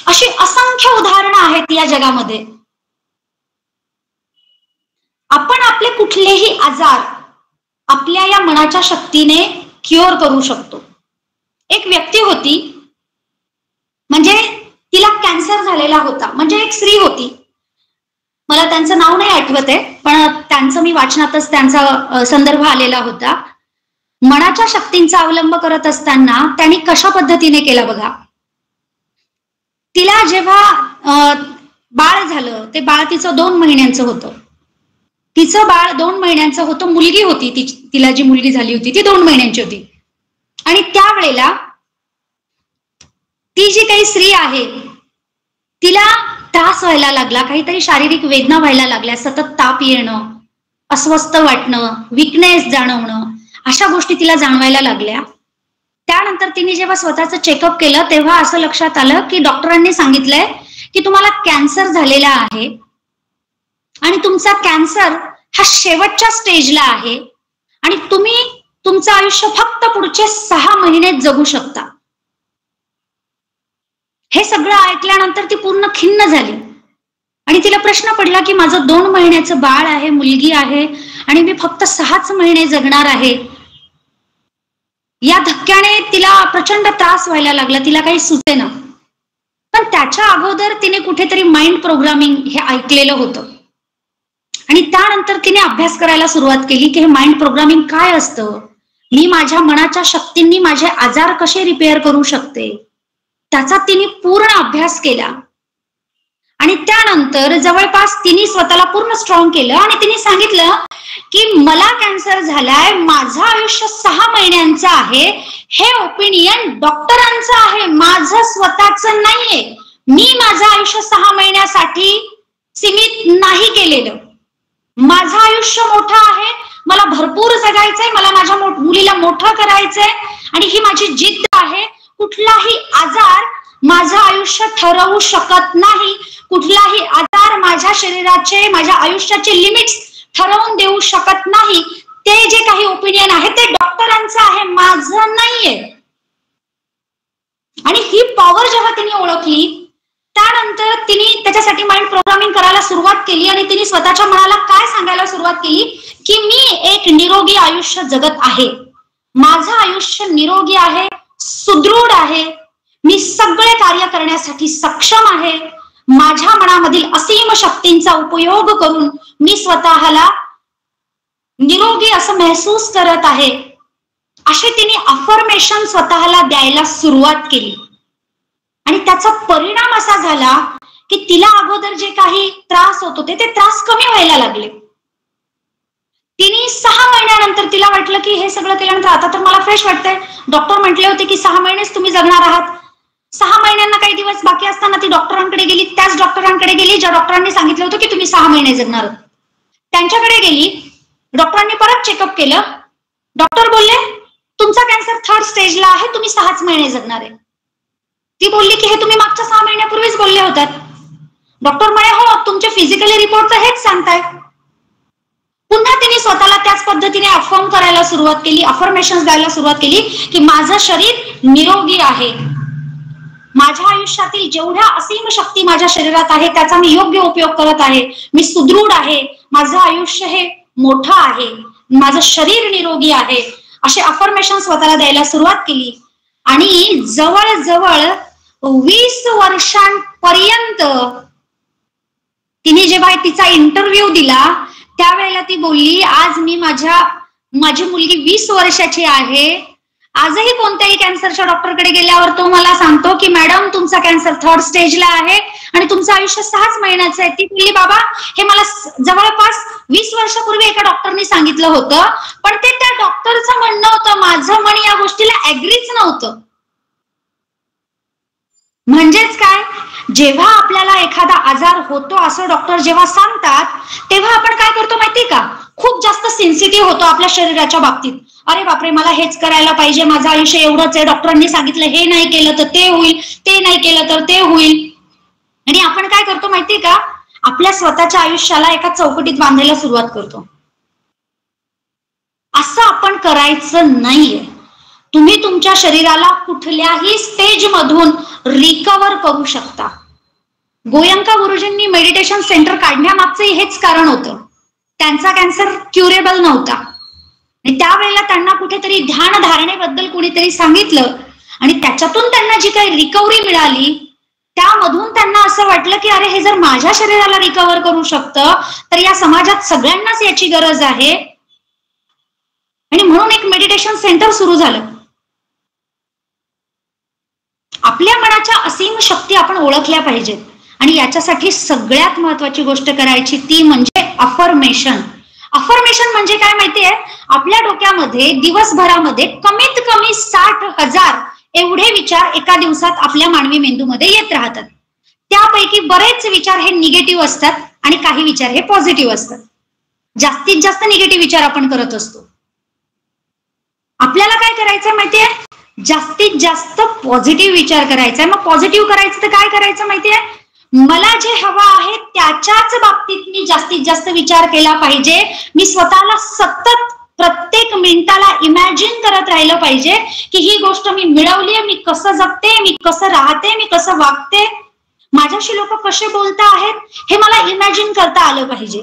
अशी असंख्य उदाहरणं आहेत या जगामध्ये. आपण आपले कुठलेही आजार आपल्या या मनाच्या शक्तीने क्युअर करू शकतो. एक व्यक्ती होती, म्हणजे तिला कॅन्सर झालेला होता, म्हणजे एक स्त्री होती, मला त्यांचं नाव नाही आठवत आहे, पण त्यांचं मी वाचनातच त्यांचा संदर्भ आलेला होता. मनाच्या शक्तींचा अवलंब करत असताना त्यांनी कशा पद्धतीने केला बघा. तिला जेव्हा बाळ झालं, ते बाळ तिचं 2 महिन्यांचं होतं. तिचं बाळ 2 महिन्यांचं होतं, मुलगी होती, तिला जी मुलगी झाली होती ती 2 महिन्यांची होती. आणि त्यावेळेला ती जी काही स्त्री आहे तिला त्रास व्हायला लागला, काहीतरी शारीरिक वेदना व्हायला लागल्या, सतत ताप येणं, अस्वस्थ वाटणं, विकनेस जाणवणं, अशा गोष्टी तिला जाणवायला लागल्या. त्यानंतर तिने जेव्हा स्वतःचं चेकअप केलं तेव्हा असं लक्षात आलं की डॉक्टरांनी सांगितलंय की तुम्हाला कॅन्सर झालेला आहे आणि तुमचा कॅन्सर हा शेवटच्या स्टेजला आहे आणि तुम्ही तुमचं आयुष्य फक्त पुढचे 6 महिने जगू शकता. हे सगळं ऐकल्यानंतर ती पूर्ण खिन्न झाली आणि तिला प्रश्न पडला की माझं 2 महिन्याचं बाळ आहे, मुलगी आहे आणि मी फक्त 6च महिने जगणार आहे. या धक्क्याने तिला प्रचंड त्रास व्हायला लागला, तिला काही सुचेना. पण त्याच्या अगोदर तिने कुठेतरी माइंड प्रोग्रामिंग हे ऐकलेलं होतं आणि त्यानंतर तिने अभ्यास करायला सुरुवात केली की हे माइंड प्रोग्रामिंग काय असतं, मी माझ्या मनाच्या शक्तींनी माझे आजार कसे रिपेअर करू शकते, त्याचा तिने पूर्ण अभ्यास केला. आणि त्यानंतर जवळपास तिने स्वतःला पूर्ण स्ट्रॉंग केलं आणि तिने सांगितलं की मला कॅन्सर झालाय, माझं आयुष्य 6 महिन्यांचं आहे, हे ओपिनियन डॉक्टरांचं आहे, माझं स्वतःचं नाहीये. मी माझं आयुष्य 6 महिन्यासाठी सीमित नाही केलेलं. माझं आयुष्य मोठं आहे, मला भरपूर जगायचंय, मला माझ्या मुलीला मोठं करायचंय आणि ही माझी जिद्द आहे. कुठलाही आजार माझं आयुष्य ठरवू शकत नाही, कुठलाही आजार माझ्या शरीराचे, माझ्या आयुष्याचे लिमिट्स ठरवून देऊ शकत नाही. ते जे काही ओपिनियन आहे ते डॉक्टरांचं आहे, माझं नाहीये. आणि ही पॉवर जेव्हा तिने ओळखली त्यानंतर तिने त्याच्यासाठी माइंड प्रोग्रामिंग करायला सुरुवात केली आणि तिने स्वतःच्या मनाला काय सांगायला सुरुवात केली की मी एक निरोगी आयुष्य जगत आहे, माझं आयुष्य निरोगी आहे, सुदृढ आहे, मी सगळे कार्य करण्यासाठी सक्षम आहे, माझ्या मनामधील असीम शक्तींचा उपयोग करून मी स्वतःला निरोगी असं महसूस करत आहे. असे तिने अफर्मेशन स्वतःला द्यायला सुरुवात केली. आणि त्याचा परिणाम असा झाला की तिला अगोदर जे काही त्रास होत होते ते त्रास कमी व्हायला लागले. तिने 6 महिन्यानंतर तिला वाटलं की हे सगळं केल्यानंतर आता तर मला फ्रेश वाटतंय. डॉक्टर म्हटले होते की 6 महिनेच तुम्ही जगणार आहात. 6 महिन्यांना काही दिवस बाकी असताना ती डॉक्टरांकडे गेली, त्याच डॉक्टरांकडे गेली ज्या डॉक्टरांनी सांगितलं होतं की तुम्ही 6 महिने जगणार. त्यांच्याकडे गेली, डॉक्टरांनी परत चेकअप केलं. डॉक्टर बोलले तुमचा कॅन्सर 3rd स्टेजला आहे, तुम्ही 6 महिने जगणार आहे. ती बोलली की हे तुम्ही मागच्या 6 महिन्यापूर्वीच बोलले होतात. डॉक्टर म्हणे हो, तुमचे फिजिकली रिपोर्ट तर हेच सांगताय. पुन्हा तिने स्वतःला त्याच पद्धतीने अफर्म करायला सुरुवात केली, अफर्मेशन्स द्यायला सुरुवात केली की माझं शरीर निरोगी आहे, माझ्या आयुष्यातील जेवढ्या असीम शक्ती माझ्या शरीरात आहे त्याचा मी योग्य उपयोग करत आहे, मी सुदृढ आहे, माझं आयुष्य हे मोठं आहे, माझं शरीर निरोगी आहे. असे अफर्मेशन स्वतःला द्यायला सुरुवात केली. आणि जवळजवळ 20 वर्षांपर्यंत तिने जेव्हा तिचा इंटरव्ह्यू दिला त्यावेळेला ती बोलली आज मी माझी मुलगी 20 वर्षाची आहे, आजही कोणत्याही कॅन्सरच्या डॉक्टरकडे गेल्यावर तो मला सांगतो की मॅडम तुमचा कॅन्सर 3rd स्टेजला आहे आणि तुमचं आयुष्य 6 महिन्याचं आहे. ती बोलली बाबा हे मला जवळपास 20 वर्षापूर्वी एका डॉक्टरनी सांगितलं होतं, पण ते त्या डॉक्टरचं म्हणणं होतं, माझं मन या गोष्टीला ऍग्रीच नव्हतं. म्हणजेच काय, जेव्हा आपल्याला एखादा आजार होतो असं डॉक्टर जेव्हा सांगतात तेव्हा आपण काय करतो माहिती का, खूप जास्त सेन्सिटिव्ह होतो आपल्या शरीराच्या बाबतीत. अरे बापरे मला हेच करायला पाहिजे, माझं आयुष्य एवढंच आहे, डॉक्टरांनी सांगितलं हे नाही केलं तर ते होईल, ते नाही केलं तर ते होईल. आणि आपण काय करतो माहितीये का, आपल्या स्वतःच्या आयुष्याला एका चौकटीत बांधायला सुरुवात करतो. असं आपण करायचं नाहीये. तुम्ही तुमच्या शरीराला कुठल्याही स्टेज मधून रिकव्हर करू शकता. गोयंका गुरुजींनी मेडिटेशन सेंटर काढण्यामागचं हेच कारण होतं. त्यांचा कॅन्सर क्युरेबल नव्हता आणि त्यावेळेला त्यांना कुठेतरी ध्यान धारणेबद्दल कोणीतरी सांगितलं आणि त्याच्यातून त्यांना जी काही रिकव्हरी मिळाली त्यामधून त्यांना असं वाटलं की अरे हे जर माझ्या शरीराला रिकव्हर करू शकतं तर या समाजात सगळ्यांनाच याची गरज आहे. आणि म्हणून एक मेडिटेशन सेंटर सुरू झालं. आपल्या मनाच्या असीम शक्ती आपण ओळखल्या पाहिजेत आणि याच्यासाठी सगळ्यात महत्वाची गोष्ट करायची ती म्हणजे अफर्मेशन. अफर्मेशन म्हणजे काय माहितीये, आपल्या डोक्यामध्ये दिवसभरामध्ये कमीत कमी 60,000 एवढे विचार एका दिवसात आपल्या मानवी मेंदूमध्ये येत राहतात. त्यापैकी बरेच विचार हे निगेटिव्ह असतात आणि काही विचार हे पॉझिटिव्ह असतात. जास्तीत जास्त निगेटिव्ह विचार आपण करत असतो. आपल्याला काय करायचं माहितीये, जास्तीत जास्त पॉझिटिव्ह विचार करायचा. मग पॉझिटिव्ह करायचं तर काय करायचं माहितीये, मला जे हवं आहे त्याच्याच बाबतीत मी जास्तीत जास्त विचार केला पाहिजे. मी स्वतःला सतत प्रत्येक मिनिटाला इमॅजिन करत राहिलं पाहिजे की ही गोष्ट मी मिळवली आहे, मी कसं जगते, मी कसं राहते, मी कसं वागते, माझ्याशी लोक कसे बोलता आहेत हे मला इमॅजिन करता आलं पाहिजे.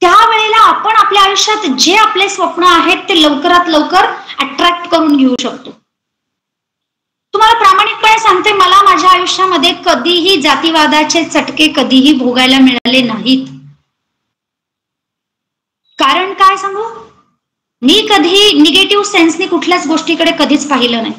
त्यावेळेला आपण आपल्या आयुष्यात जे आपले स्वप्न आहेत ते लवकरात लवकर अट्रॅक्ट करून घेऊ शकतो. तुम्हाला प्रामाणिकपणे सांगते, मला माझ्या आयुष्यामध्ये कधीही जातीवादाचे चटके कधीही भोगायला मिळाले नाहीत. कारण काय सांगू, मी कधी निगेटिव्ह सेन्सने कुठल्याच गोष्टीकडे कधीच पाहिलं नाही.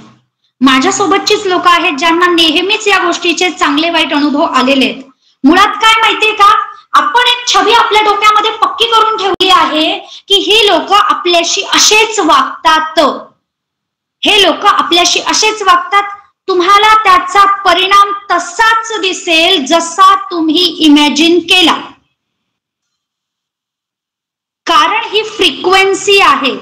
माझ्यासोबतचीच लोक आहेत ज्यांना नेहमीच या गोष्टीचे चांगले वाईट अनुभव आलेले आहेत. मुळात काय माहितीये का, आपण एक छबी आपल्या डोक्यामध्ये पक्की करून ठेवली आहे की ही लोक आपल्याशी असेच वागतात, हे लोक आपल्याशी असेच वागतात. तुम्हाला त्याचा परिणाम तसाच दिसेल जसा तुम्ही इमॅजिन केला. कारण ही फ्रिक्वेन्सी आहे.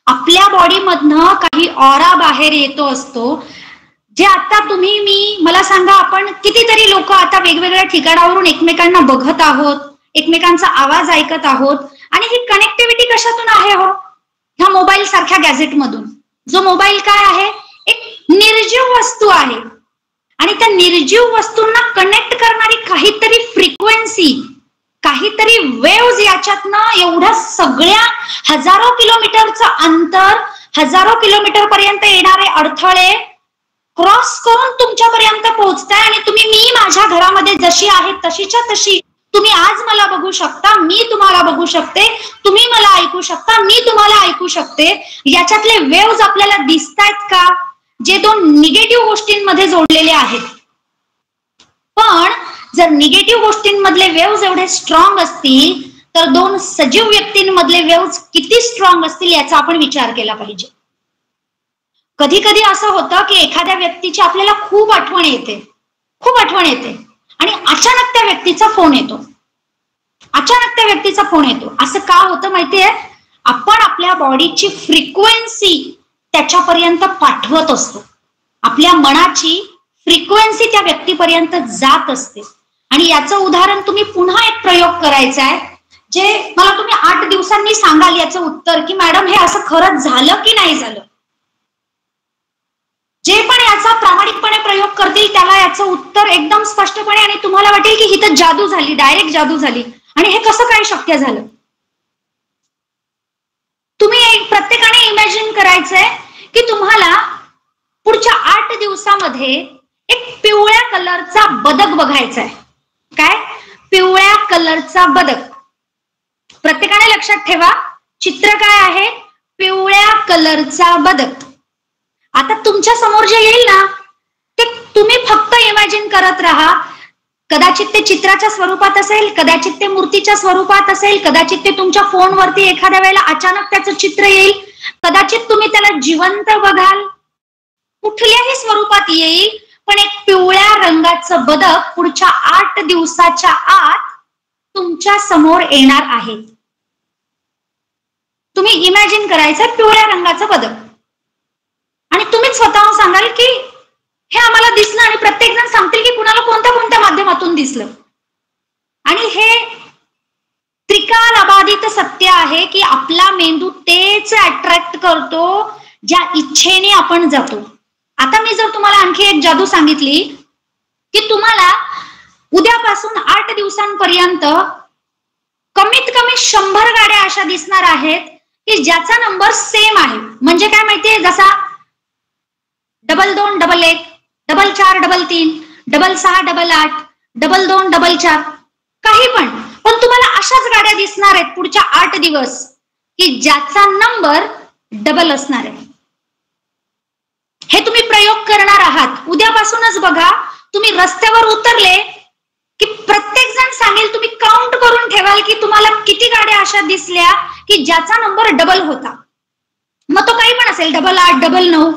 आपल्या बॉडीमधनं काही ऑरा बाहेर येतो असतो, जे आता तुम्ही मी मला सांगा, आपण कितीतरी लोक आता वेगवेगळ्या ठिकाणावरून एकमेकांना बघत आहोत, एकमेकांचा आवाज ऐकत आहोत. आणि ही कनेक्टिव्हिटी कशातून आहे हो, ह्या मोबाईल सारख्या गॅझेट मधून. जो मोबाईल काय आहे, एक निर्जीव वस्तू आहे आणि त्या निर्जीव वस्तूंना कनेक्ट करणारी काहीतरी फ्रिक्वेन्सी, काहीतरी वेव्ज याच्यातनं एवढ्या सगळ्या हजारो किलोमीटरचं अंतर, हजारो किलोमीटर पर्यंत येणारे अडथळे क्रॉस करून तुमच्यापर्यंत पोहोचताय. आणि तुम्ही, मी माझ्या घरामध्ये जशी आहे तशीच्या तशी तुम्ही आज मला बघू शकता, मी तुम्हाला बघू शकते, तुम्ही मला ऐकू शकता, मी तुम्हाला ऐकू शकते. याच्यातले वेव्ज आपल्याला दिसतायत का, जे दोन निगेटिव्ह गोष्टींमध्ये जोडलेले आहेत. पण जर निगेटिव्ह गोष्टींमधले वेव्ज एवढे स्ट्रॉंग असतील तर दोन सजीव व्यक्तींमधले वेव्ज किती स्ट्रॉंग असतील याचा आपण विचार केला पाहिजे. कधी कधी असं होतं की एखाद्या व्यक्तीची आपल्याला खूप आठवण येते, खूप आठवण येते आणि अचानक त्या व्यक्तीचा फोन येतो, अचानक त्या व्यक्तीचा फोन येतो. असं का होतं माहितीये, आपण आपल्या बॉडीची फ्रिक्वेन्सी त्याच्यापर्यंत पाठवत असतो. आपल्या मनाची फ्रिक्वेन्सी त्या व्यक्तीपर्यंत जात असते. आणि याचं उदाहरण तुम्ही पुन्हा एक प्रयोग करायचा आहे, जे मला तुम्ही 8 दिवसांनी सांगाल याचं उत्तर की मॅडम हे असं खरंच झालं की नाही झालं. जे पण याचा प्रामाणिकपणे प्रयोग करतील त्याला याचं उत्तर एकदम स्पष्टपणे, आणि तुम्हाला वाटेल की ही तर जादू झाली, डायरेक्ट जादू झाली, आणि हे कसं काय शक्य झालं. तुम्ही प्रत्येकाने इमॅजिन करायचंय की तुम्हाला पुढच्या 8 दिवसामध्ये एक पिवळ्या कलरचा बदक बघायचा आहे. काय, पिवळ्या कलरचा बदक. प्रत्येकाने लक्षात ठेवा, चित्र काय आहे, पिवळ्या कलरचा बदक. आता तुमच्या समोर जे येईल ना ते तुम्ही फक्त इमॅजिन करत राहा. कदाचित ते चित्राच्या स्वरूपात असेल, कदाचित ते मूर्तीच्या स्वरूपात असेल, कदाचित ते तुमच्या फोनवरती एखाद्या वेळेला अचानक त्याचं चित्र येईल, कदाचित तुम्ही त्याला जिवंत बघाल, कुठल्याही स्वरूपात येईल. पण एक पिवळ्या रंगाचं बदक पुढच्या 8 दिवसाच्या आत तुमच्या समोर येणार आहे. तुम्ही इमॅजिन करायचं पिवळ्या रंगाचं बदक, आणि तुम्ही स्वतःहून सांगाल की हे आम्हाला दिसलं, आणि प्रत्येक जण सांगतील की कुणाला कोणत्या कोणत्या माध्यमातून दिसलं. आणि हे त्रिकाल अबाधित सत्य आहे की आपला मेंदू तेच अट्रॅक्ट करतो ज्या इच्छेने आपण जातो. आता मी जर तुम्हाला आणखी एक जादू सांगितली की तुम्हाला उद्यापासून 8 दिवसांपर्यंत कमीत कमी 100 गाड्या अशा दिसणार आहेत की ज्याचा नंबर सेम आहे. म्हणजे काय माहितीये, जसा 2211, 4433, 6688, 2244, काही पण तुम्हाला अशाच गाड्या दिसणार आहेत पुढच्या 8 दिवस की ज्याचा नंबर डबल असणार आहे. हे तुम्ही प्रयोग करणार आहात. उद्यापासूनच बघा, तुम्ही रस्त्यावर उतरले की प्रत्येक जण सांगेल, तुम्ही काउंट करून ठेवाल की तुम्हाला किती गाड्या अशा दिसल्या की ज्याचा नंबर डबल होता. मग तो काही पण असेल, 88, 99,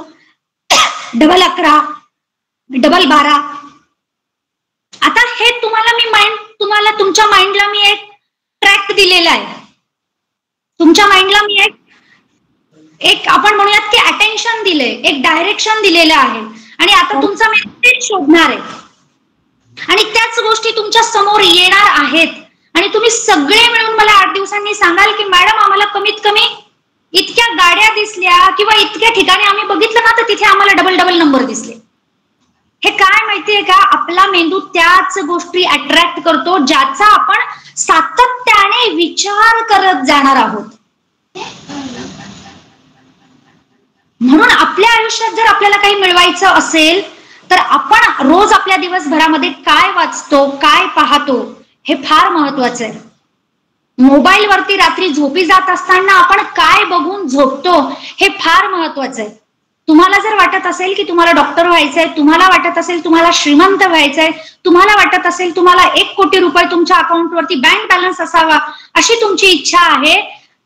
11, 12. आता हे तुम्हाला तुमच्या माइंडला मी एक ट्रॅक दिलेला आहे. तुमच्या माइंडला मी एक आपण म्हणूयात की अटेन्शन दिले, एक डायरेक्शन दिलेलं आहे. आणि आता तुमचा मी तेच शोधणार आहे आणि त्याच गोष्टी तुमच्या समोर येणार आहेत. आणि तुम्ही सगळे मिळून मला 8 दिवसांनी सांगाल की मॅडम आम्हाला कमीत कमी इतक्या गाड्या दिसल्या किंवा इतक्या ठिकाणी आम्ही बघितलं ना तर तिथे आम्हाला डबल नंबर दिसले. हे काय माहितीये का, आपला मेंदू त्याच गोष्टी अट्रॅक्ट करतो ज्याचा आपण सातत्याने विचार करत जाणार आहोत. म्हणून आपल्या आयुष्यात जर आपल्याला काही मिळवायचं असेल तर आपण रोज आपल्या दिवसभरामध्ये काय वाचतो, काय पाहतो हे फार महत्वाचं आहे. मोबाईल वरती रात्री झोपी जात असताना आपण काय बघून झोपतो हे फार महत्वाचं आहे. तुम्हाला जर वाटत असेल की तुम्हाला डॉक्टर व्हायचंय, तुम्हाला वाटत असेल तुम्हाला श्रीमंत व्हायचंय, तुम्हाला वाटत असेल तुम्हाला 1 कोटी रुपये तुमच्या अकाउंटवरती बँक बॅलन्स असावा अशी तुमची इच्छा आहे,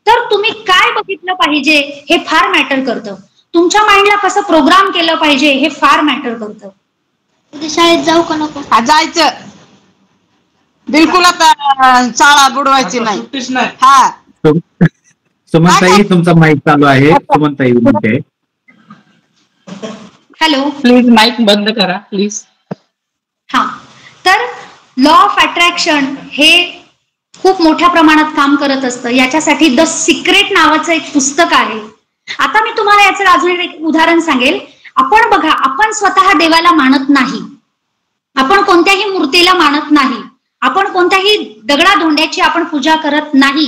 तर तुम्ही काय बघितलं पाहिजे हे फार मॅटर करतं. तुमच्या माइंडला कसं प्रोग्राम केलं पाहिजे हे फार मॅटर करतं. शाळेत जाऊ का नको? जायचं बिलकुल. आता चाळा बुडवायची नाही. हा सुमनताई तुमचा माईक चालू आहे. सुमनताई म्हणते. हॅलो, प्लीज माईक बंद करा प्लीज. हा, तर लॉ ऑफ अट्रॅक्शन हे खूप मोठ्या प्रमाणात काम करत असतं. याच्यासाठी द सिक्रेट नावाचं एक पुस्तक आहे. आता मी तुम्हाला याचं अजून एक उदाहरण सांगेल. आपण बघा, आपण स्वतः देवाला मानत नाही, आपण कोणत्याही मूर्तीला मानत नाही, आपण कोणत्याही दगडाधोंड्याची आपण पूजा करत नाही.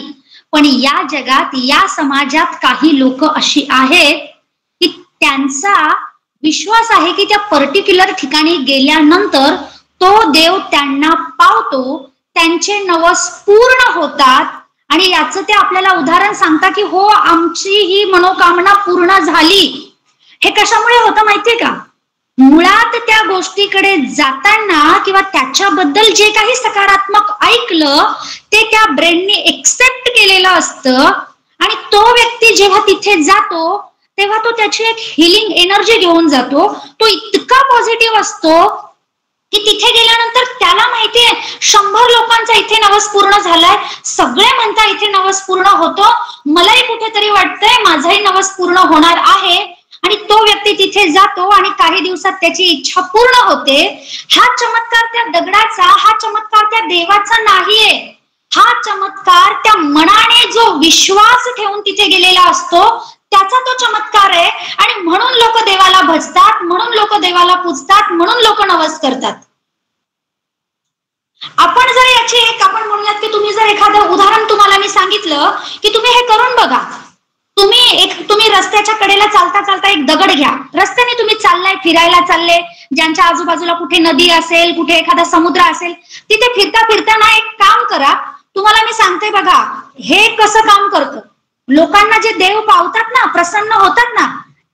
पण या जगात, या समाजात काही लोक अशी आहेत की त्यांचा विश्वास आहे की त्या पर्टिक्युलर ठिकाणी गेल्यानंतर तो देव त्यांना पावतो, त्यांचे नवस पूर्ण होतात. आणि याचं ते आपल्याला उदाहरण सांगता की हो, आमची ही मनोकामना पूर्ण झाली. हे कशामुळे होतं माहितीये का? मुळात त्या गोष्टीकडे जाताना किंवा त्याच्याबद्दल जे काही सकारात्मक ऐकलं ते त्या ब्रेनने एक्सेप्ट केलेलं असतं. आणि तो व्यक्ती जेव्हा तिथे जातो तेव्हा तो त्याची एक हिलिंग एनर्जी घेऊन जातो. तो इतका पॉझिटिव्ह असतो की तिथे गेल्यानंतर त्याला माहितीये 100 लोकांचा इथे नवस पूर्ण झालाय, सगळे म्हणता इथे नवस पूर्ण होतो, मलाही कुठेतरी वाटतंय माझाही नवस पूर्ण होणार आहे. आणि तो व्यक्ती तिथे जातो आणि काही दिवसात त्याची इच्छा पूर्ण होते. हा चमत्कार त्या दगडाचा, हा चमत्कार त्या देवाचा नाहीये. हा चमत्कार त्या मनाने जो विश्वास ठेवून तिथे गेलेला असतो त्याचा तो चमत्कार आहे. आणि म्हणून लोक देवाला भजतात, म्हणून लोक देवाला पूजतात, म्हणून लोक नवस करतात. आपण जर याची एक आपण म्हणूयात की तुम्ही जर एखादं उदाहरण तुम्हाला मी सांगितलं की तुम्ही हे करून बघा. तुम्ही रस्त्याच्या कडेला चालता चालता एक दगड घ्या. रस्त्याने तुम्ही चाललाय, फिरायला चालले, ज्यांच्या आजूबाजूला कुठे नदी असेल, कुठे एखादा समुद्र असेल, तिथे फिरता फिरताना एक काम करा. तुम्हाला मी सांगते बघा, हे कसं काम करतं. लोकांना जे देव पावतात ना, प्रसन्न होतात ना,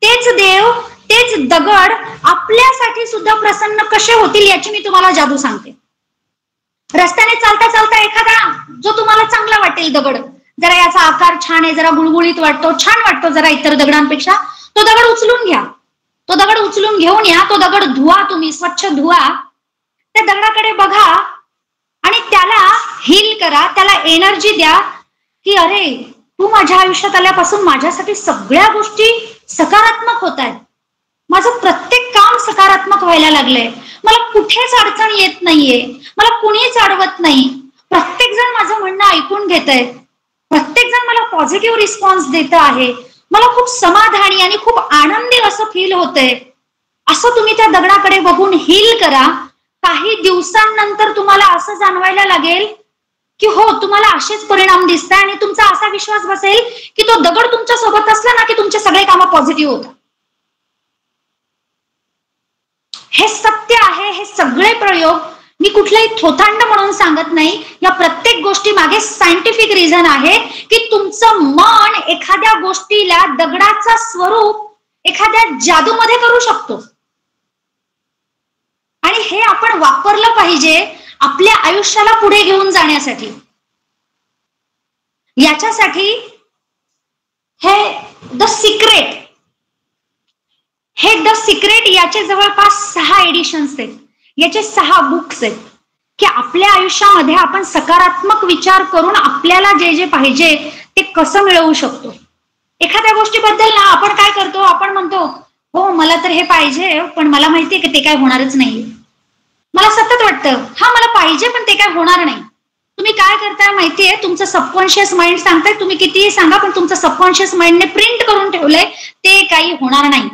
तेच देव, तेच दगड आपल्यासाठी सुद्धा प्रसन्न कसे होतील याची मी तुम्हाला जादू सांगते. रस्त्याने चालता चालता एखादा जो तुम्हाला चांगला वाटेल दगड, जरा याचा आकार छान आहे, जरा गुळगुळीत वाटतो, छान वाटतो जरा इतर दगडांपेक्षा, तो दगड उचलून घ्या. तो दगड उचलून घेऊन या, तो दगड धुवा, तुम्ही स्वच्छ धुवा, त्या दगडाकडे बघा आणि त्याला हील करा, त्याला एनर्जी द्या की अरे तू माझ्या आयुष्यात आल्यापासून माझ्यासाठी सगळ्या गोष्टी सकारात्मक होत आहेत. माझं प्रत्येक काम सकारात्मक व्हायला लागलंय. मला कुठेच अडचण येत नाहीये, मला कुणीच अडवत नाही. प्रत्येक जण माझं म्हणणं ऐकून घेतंय, प्रत्येक जण मला पॉझिटिव्ह रिस्पॉन्स देत आहे. मला खूप समाधानी आणि खूप आनंदी असं फील होतंय. असं तुम्ही त्या दगडाकडे बघून हील करा. काही दिवसांनंतर तुम्हाला असं जाणवायला लागेल की हो, तुम्हाला असेच परिणाम दिसतात आणि तुमचा असा विश्वास बसेल की तो दगड तुमच्या सोबत असला ना की तुमचे सगळे कामं पॉझिटिव्ह होतात. हे सत्य आहे. हे सगळे प्रयोग मी कुठलाही थोतांड म्हणून सांगत नाही. या प्रत्येक गोष्टी मागे सायंटिफिक रिझन आहे की तुमचं मन एखाद्या गोष्टीला, दगडाचा स्वरूप एखाद्या जादूमध्ये करू शकतो. आणि हे आपण वापरलं पाहिजे आपल्या आयुष्याला पुढे घेऊन जाण्यासाठी. याच्यासाठी हे द सिक्रेट, याचे जवळपास 6 एडिशन्स आहेत, याचे 6 बुक्स आहेत की आपल्या आयुष्यामध्ये आपण सकारात्मक विचार करून आपल्याला जे जे पाहिजे ते कसं मिळवू शकतो. एखाद्या गोष्टीबद्दल ना आपण काय करतो, आपण म्हणतो हो मला तर हे पाहिजे पण मला माहितीये की ते काय होणारच नाही. मला सतत वाटतं हा मला पाहिजे पण ते काय होणार नाही. तुम्ही काय करताय माहितीये, तुमचं सबकॉन्शियस माइंड सांगताय, तुम्ही कितीही सांगा पण तुमचं सबकॉन्शियस माइंडने प्रिंट करून ठेवलंय ते काही होणार नाही.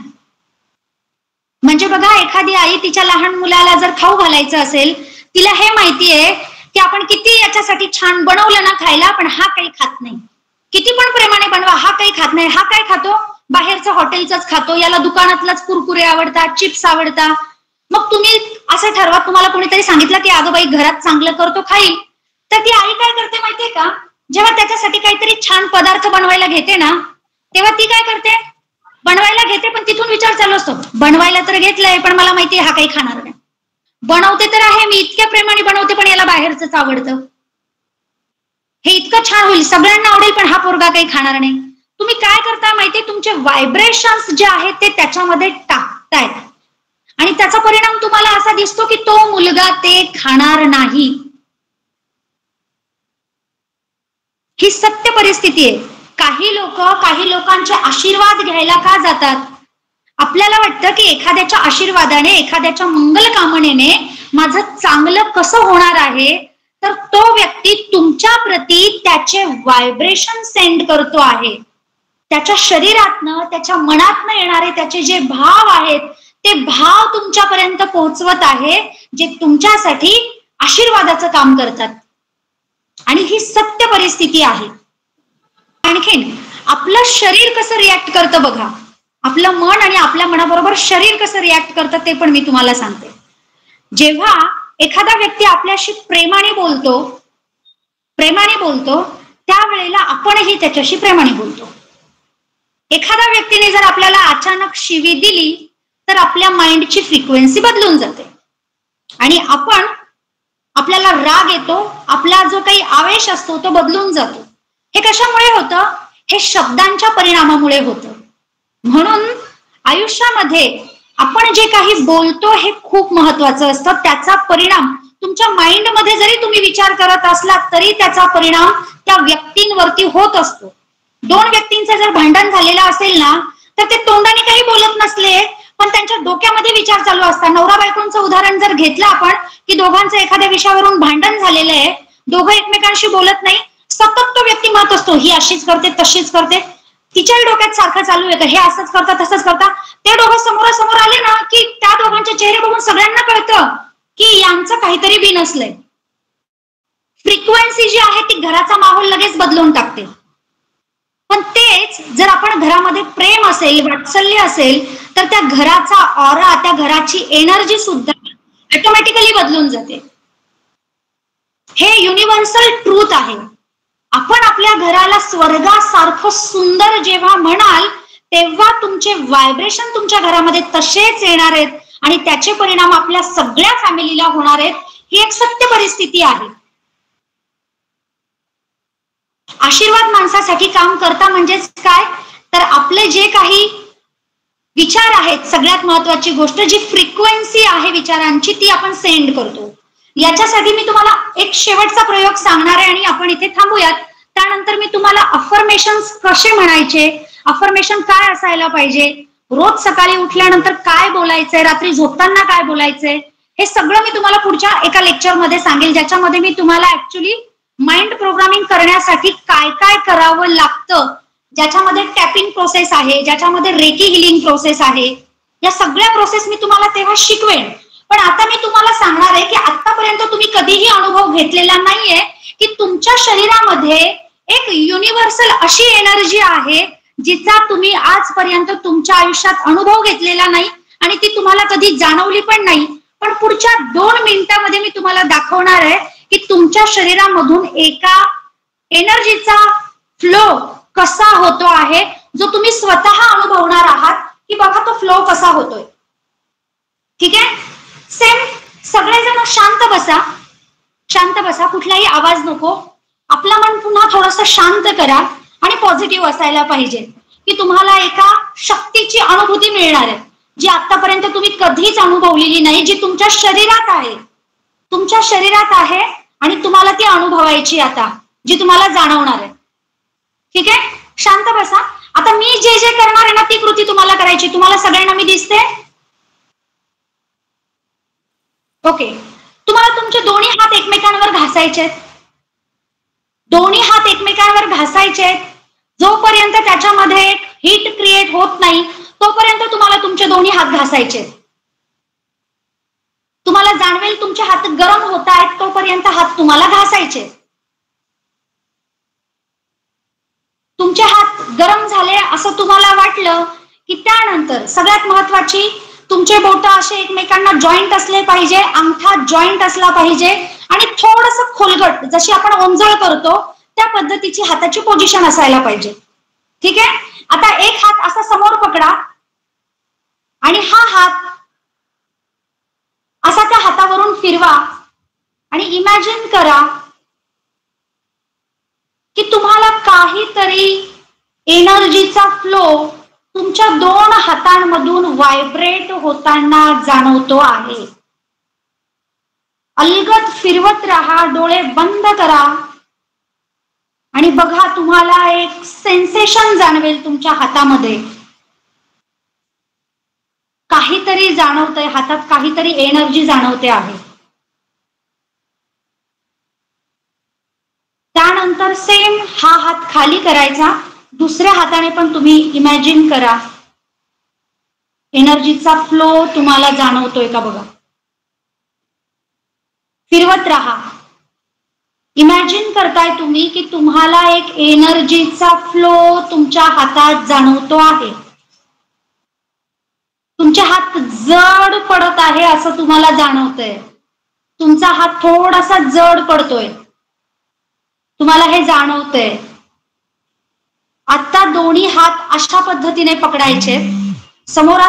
म्हणजे बघा, एखादी आई तिच्या लहान मुलाला जर खाऊ घालायचं असेल, तिला हे माहितीये की आपण किती याच्यासाठी छान बनवलं ना खायला, पण हा काही खात नाही. किती पण प्रेमाने बनवा, हा काही खात नाही. हा काय खातो, बाहेरचं हॉटेलचंच खातो, याला दुकानातलाच कुरकुरे आवडतात, चिप्स आवडतात. मग तुम्ही असं ठरवा, तुम्हाला कोणीतरी सांगितलं की अगं बाई घरात चांगलं करतो खाईल, तर ती आई काय करते माहितीये का, जेव्हा त्याच्यासाठी काहीतरी छान पदार्थ बनवायला घेते ना, तेव्हा ती काय करते, बनवायला घेते पण तिथून विचार चालू असतो, बनवायला तर घेतलंय पण मला माहितीये हा काही खाणार नाही. बनवते तर आहे मी, इतक्या प्रेमाने बनवते पण याला बाहेरच आवडतं, हे इतकं छान होईल, सगळ्यांना आवडेल पण हा पोरगा काही खाणार नाही. तुम्ही काय करता माहितीये, तुमचे व्हायब्रेशन्स जे आहेत ते त्याच्यामध्ये टाकतायत आणि त्याचा परिणाम तुम्हाला असा दिसतो की तो मुलगा ते खाणार नाही. ही सत्य परिस्थिती आहे. काही लोकांचे आशीर्वाद घ्यायला का जातात, आपल्याला वाटतं की एखाद्याच्या आशीर्वादाने, एखाद्याच्या मंगल कामनेने माझं चांगलं कसं होणार आहे, तर तो व्यक्ती तुमच्या प्रती त्याचे व्हायब्रेशन सेंड करतो आहे. त्याच्या शरीरातनं, त्याच्या मनातनं येणारे त्याचे जे भाव आहेत ते भाव तुमच्यापर्यंत पोहोचवत आहे, जे तुमच्यासाठी आशीर्वादाचं काम करतात. आणि ही सत्य परिस्थिती आहे. आणखीन आपलं शरीर कसं रिॲक्ट करतं बघा, आपलं मन आणि आपल्या मनाबरोबर शरीर कसं रिॲक्ट करतं ते पण मी तुम्हाला सांगते. जेव्हा एखादा व्यक्ती आपल्याशी प्रेमाने बोलतो त्यावेळेला आपणही त्याच्याशी प्रेमाने बोलतो. एखाद्या व्यक्तीने जर आपल्याला अचानक शिवी दिली तर आपल्या माइंडची फ्रिक्वेन्सी बदलून जाते आणि आपल्याला राग येतो, आपला जो काही आवेश असतो तो बदलून जातो. हे कशामुळे होतं, हे शब्दांच्या परिणामामुळे होतं. म्हणून आयुष्यामध्ये आपण जे काही बोलतो हे खूप महत्वाचं असतं. त्याचा परिणाम तुमच्या माइंडमध्ये जरी तुम्ही विचार करत असलात तरी त्याचा परिणाम त्या व्यक्तींवरती होत असतो. दोन व्यक्तींचं जर भांडण झालेलं असेल ना, तर ते तोंडाने काही बोलत नसले पण त्यांच्या डोक्यामध्ये विचार चालू असतात. नवरा बायकोंचं उदाहरण जर घेतलं आपण, की दोघांचं एखाद्या विषयावरून भांडण झालेलं आहे, दोघं एकमेकांशी बोलत नाही, सतत तो व्यक्ती म्हणत असतो ही अशीच करते तशीच करते, तिच्याही डोक्यात सारखं चालू येतं हे असंच करतात तसंच करतात. ते दोघं समोरासमोर आले ना की त्या दोघांचे चेहरे बघून सगळ्यांना कळतं की यांचं काहीतरी बी नसलंय. फ्रिक्वेन्सी जी आहे ती घराचा माहोल लगेच बदलून टाकते. पण तेच जर आपण घरामध्ये प्रेम असेल, वात्सल्य असेल, तर त्या घराचा ऑरा, त्या घराची एनर्जी सुद्धा ऑटोमॅटिकली बदलून जाते. हे युनिव्हर्सल ट्रूथ आहे. आपण आपल्या घराला स्वर्गासारखं सुंदर जेव्हा म्हणाल तेव्हा तुमचे व्हायब्रेशन तुमच्या घरामध्ये तसेच येणार आहेत आणि त्याचे परिणाम आपल्या सगळ्या फॅमिलीला होणार आहेत. ही एक सत्य परिस्थिती आहे. आशीर्वाद माणसासाठी काम करता म्हणजेच काय, तर आपले जे काही विचार आहेत, सगळ्यात महत्वाची गोष्ट जी फ्रिक्वेन्सी आहे विचारांची ती आपण सेंड करतो. याच्यासाठी मी तुम्हाला एक शेवटचा प्रयोग सांगणार आहे आणि आपण इथे थांबूयात. त्यानंतर मी तुम्हाला अफर्मेशन्स कसे म्हणायचे, अफर्मेशन काय असायला पाहिजे, रोज सकाळी उठल्यानंतर काय बोलायचंय, रात्री झोपताना काय बोलायचंय, हे सगळं मी तुम्हाला पुढच्या एका लेक्चरमध्ये सांगेल, ज्याच्यामध्ये मी तुम्हाला ऍक्च्युली माइंड प्रोग्रामिंग करण्यासाठी काय काय करावं लागतं, ज्याच्यामध्ये टॅपिंग प्रोसेस आहे, ज्याच्यामध्ये रेकी हिलिंग प्रोसेस आहे, या सगळ्या प्रोसेस मी तुम्हाला तेव्हा शिकवेन. पण आता मी तुम्हाला सांगणार आहे की आतापर्यंत तुम्ही कधीही अनुभव घेतलेला नाहीये की तुमच्या शरीरामध्ये एक युनिव्हर्सल अशी एनर्जी आहे जिचा तुम्ही आजपर्यंत तुमच्या आयुष्यात अनुभव घेतलेला नाही आणि ती तुम्हाला कधी जाणवली पण नाही. पण पुढच्या 2 मिनिटांमध्ये मी तुम्हाला दाखवणार आहे की तुमच्या शरीरामधून एका एनर्जीचा फ्लो कसा होतो आहे, जो तुम्ही स्वतः अनुभवणार आहात की बघा तो फ्लो कसा होतोय. ठीक आहे, सेम सगळेजण शांत बसा, शांत बसा, कुठलाही आवाज नको. आपलं मन पुन्हा थोडंसं शांत करा आणि पॉझिटिव्ह असायला पाहिजे की तुम्हाला एका शक्तीची अनुभूती मिळणार आहे जी आतापर्यंत तुम्ही कधीच अनुभवलेली नाही, जी तुमच्या शरीरात आहे, तुमच्या शरीरात आहे आणि तुम्हाला ती अनुभवायची आता, जी तुम्हाला जाणवणार आहे. ठीक आहे, शांत बसा. आता मी जे जे करणार आहे ना ती कृती तुम्हाला करायची. तुम्हाला सगळ्यांना मी दिसते? ओके. तुम्हाला तुमचे दोन्ही हात एकमेकांवर घासायचे, दोन्ही हात एकमेकांवर घासायचे. जोपर्यंत त्याच्यामध्ये एक हीट क्रिएट होत नाही तोपर्यंत तुम्हाला तुमचे दोन्ही हात घासायचे. तुम्हाला जाणवेल तुमचे हात गरम होत आहेत तोपर्यंत हात तुम्हाला घासायचे. तुमचे हात गरम झाले असं तुम्हाला वाटलं त्यानंतर सगळ्यात महत्वाची, तुमचे बोट असे एकमेकांना जॉईंट असले पाहिजे, अंगठा जॉईंट असला पाहिजे आणि थोडस खोलगट, जशी आपण ओंजळ करतो त्या पद्धतीची हाताची पोझिशन असायला पाहिजे. ठीक आहे. आता एक हात असा समोर पकडा आणि हा हात असा त्या हातावरून फिरवा आणि इमॅजिन करा की तुम्हाला काहीतरी एनर्जीचा फ्लो तुमच्या 2 हातांमधून व्हायब्रेट होताना जाणवतो आहे. अलगद फिरवत राहा, डोळे बंद करा आणि बघा, तुम्हाला एक सेन्सेशन जाणवेल तुमच्या हातामध्ये. काहीतरी जाणवतंय, हातात काहीतरी एनर्जी जाणवते आहे. त्यानंतर सेम हा हात खाली करायचा, दुसऱ्या हाताने पण तुम्ही इमॅजिन करा एनर्जीचा फ्लो तुम्हाला जाणवतोय का बघा. फिरवत राहा. इमॅजिन करताय तुम्ही की तुम्हाला एक एनर्जीचा फ्लो तुमच्या हातात जाणवतो आहे. तुमचे हात जड पडत आहे असं तुम्हाला जाणवतंय. तुमचा हात थोडासा जड पडतोय, तुम्हाला हे जाणवतंय. आता दोन्ही हात अशा पद्धतीने पकडायचे, समोर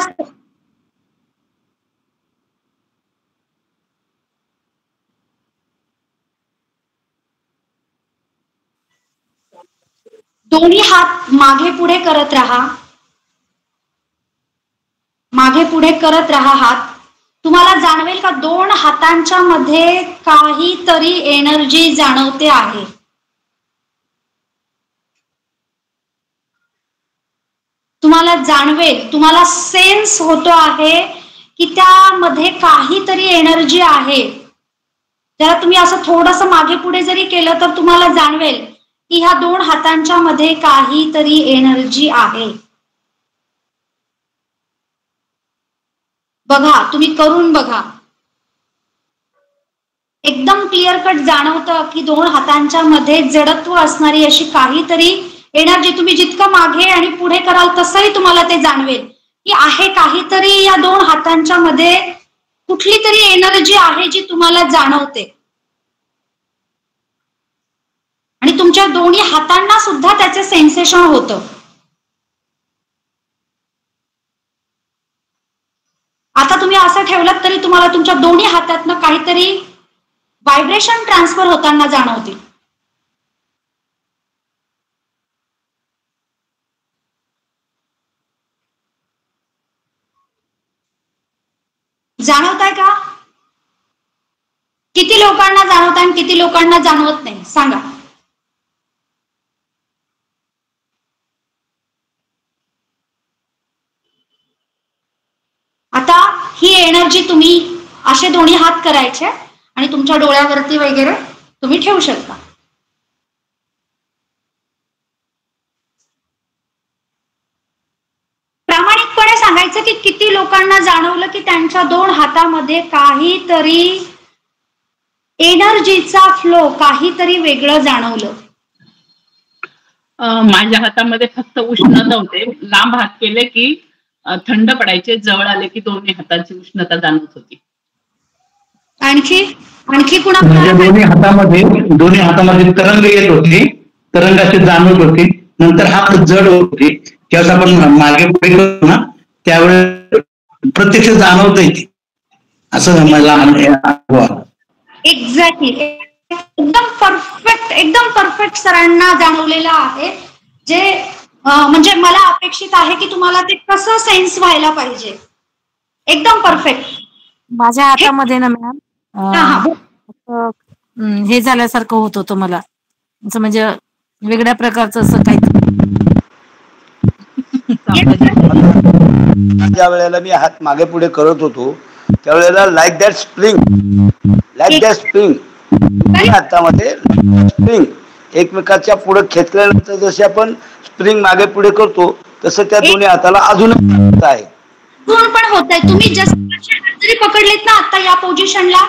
दोन्ही हात मागे पुढे करत राहा, मागे पुढे करत राहा हात. तुम्हाला जाणवेल का 2 हातांच्या मध्ये काहीतरी एनर्जी जाणवते आहे. तुम्हाला जाणवेल, तुम्हाला सेन्स होतो आहे की त्यामध्ये काहीतरी एनर्जी आहे. जरा तुम्ही असं थोडस मागे पुढे जरी केलं तर तुम्हाला जाणवेल की ह्या 2 हातांच्या मध्ये काहीतरी एनर्जी आहे. बघा, तुम्ही करून बघा. एकदम क्लिअर कट जाणवतं की 2 हातांच्या मध्ये जडत्व असणारी अशी काहीतरी एनर्जी. तुम्ही जितकं मागे आणि पुढे कराल तसंही तुम्हाला ते जाणवेल की आहे काहीतरी या 2 हातांच्या मध्ये कुठली तरी एनर्जी आहे जी तुम्हाला जाणवते. आणि तुमच्या दोन्ही हातांना सुद्धा त्याचे सेन्सेशन होतं. आता तुम्ही असं ठेवलं तरी तुम्हाला तुमच्या दोन्ही हातातनं काहीतरी व्हायब्रेशन ट्रान्सफर होताना जाणवतील. जाणवताय का? किती लोकांना जाणवत आणि किती लोकांना जाणवत नाही सांगा. आता ही एनर्जी तुम्ही असे दोन्ही हात करायचे आणि तुमच्या डोळ्यावरती वगैरे तुम्ही ठेवू शकता. प्रामाणिकपणे सांगायचं की किती लोकांना जाणवलं की त्यांच्या 2 हातामध्ये काहीतरी एनर्जीचा फ्लो, काहीतरी वेगळं जाणवलं. माझ्या हातामध्ये फक्त उष्णता होते. लांब हात केले की थंड पडायचे, जवळ आले की दोन्ही हातांची उष्णता जाणवत होती. आणखी कुणा दोन्ही हातामध्ये तरंग येत होते, तरंगाचे जाणवत होते. नंतर हात जड होते, ज्यावेळेस आपण मागे पुढे करतो ना त्यावेळेस प्रत्यक्ष जाणवत येते असं मला अनुभव. एक्झॅक्टली, एकदम परफेक्ट सरांना जाणवलेलं आहे. जे म्हणजे मला अपेक्षित आहे की तुम्हाला ते कसं सेन्स व्हायला पाहिजे. एकदम परफेक्ट. माझ्या हातामध्ये ना मॅम हे झाल्यासारखं होत होतं मला, असं म्हणजे वेगळ्या प्रकारचं असं काही. ज्या वेळेला मी हात मागे पुढे करत होतो त्यावेळेला लाईक दॅट स्प्रिंग हातामध्ये स्प्रिंग एकमेकाच्या पुढे खेचल्यानंतर जसे आपण स्प्रिंग मागे पुढे करतो तसं त्या दोन्ही हाताला अजून आहे. पण होत आहे. तुम्ही जरी पकडलेत ना आता या पोझिशनला,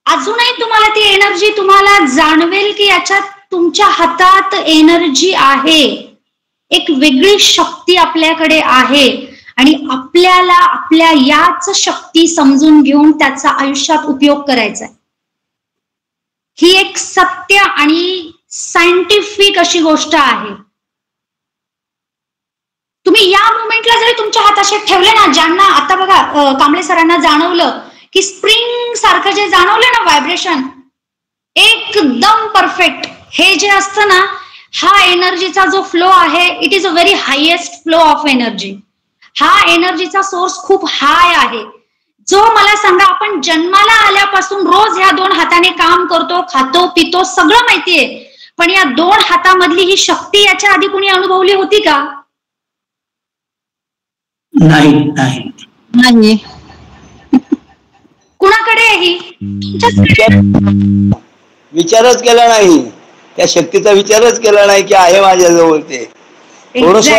अजूनही तुम्हाला ती एनर्जी तुम्हाला जाणवेल की याच्यात तुमच्या हातात एनर्जी आहे, एक वेगळी शक्ती आपल्याकडे आहे आणि आपल्याला आपल्या याच शक्ती समजून घेऊन त्याचा आयुष्यात उपयोग करायचा आहे. ही एक सत्य आणि सायंटिफिक अशी गोष्ट आहे. तुम्ही या मुवमेंटला जरी तुमच्या हात असे ठेवले ना, ज्यांना आता बघा कांबळे सरांना जाणवलं की स्प्रिंग सारखं जे जाणवलं ना व्हायब्रेशन एकदम परफेक्ट, हे जे असतं ना, हा एनर्जीचा जो फ्लो आहे it is a very highest flow of energy. हा एनर्जीचा सोर्स खूप हाय आहे. जो मला सांगा, आपण जन्माला आल्यापासून रोज ह्या 2 हाताने काम करतो, खातो पितो, सगळं माहितीये, पण या 2 हातामधली ही शक्ती याच्या आधी कुणी अनुभवली होती का? नाही. कुणाकडे आहे ही? विचारच केला नाही, त्या शक्तीचा विचारच केला नाही की आहे माझ्याजवळ ते. थोडस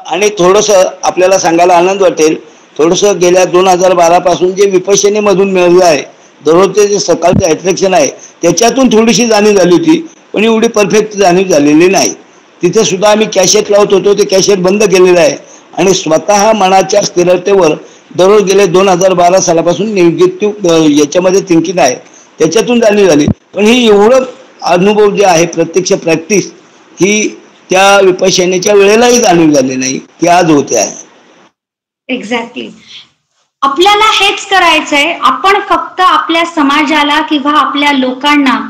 आणि थोडस आपल्याला सांगायला आनंद वाटेल, थोडस गेल्या 2012 पासून जे विपश्यने मधून मिळालं आहे, दररोजचे जे सकाळचं अट्रॅक्शन आहे त्याच्यातून थोडीशी जाणीव झाली होती, पण एवढी परफेक्ट जाणीव झालेली नाही. तिथे सुद्धा आम्ही कॅशेट लावत होतो, ते कॅशेट बंद केलेलं आहे आणि स्वतः मनाच्या स्थिरतेवर दररोज गेले 2012 सालापासून निगेटिव्ह याच्यामध्ये थिंकिंग आहे, त्याच्यातून जाणीव झाली. पण ही एवढं अनुभव जे आहे प्रत्यक्ष प्रॅक्टिस ही त्या विपश्यनेच्या वेळेलाही जाणीव झाली नाही, ती आज होते आहे. एक्झॅक्टली. आपल्याला हेच करायचंय. आपण फक्त आपल्या समाजाला किंवा आपल्या लोकांना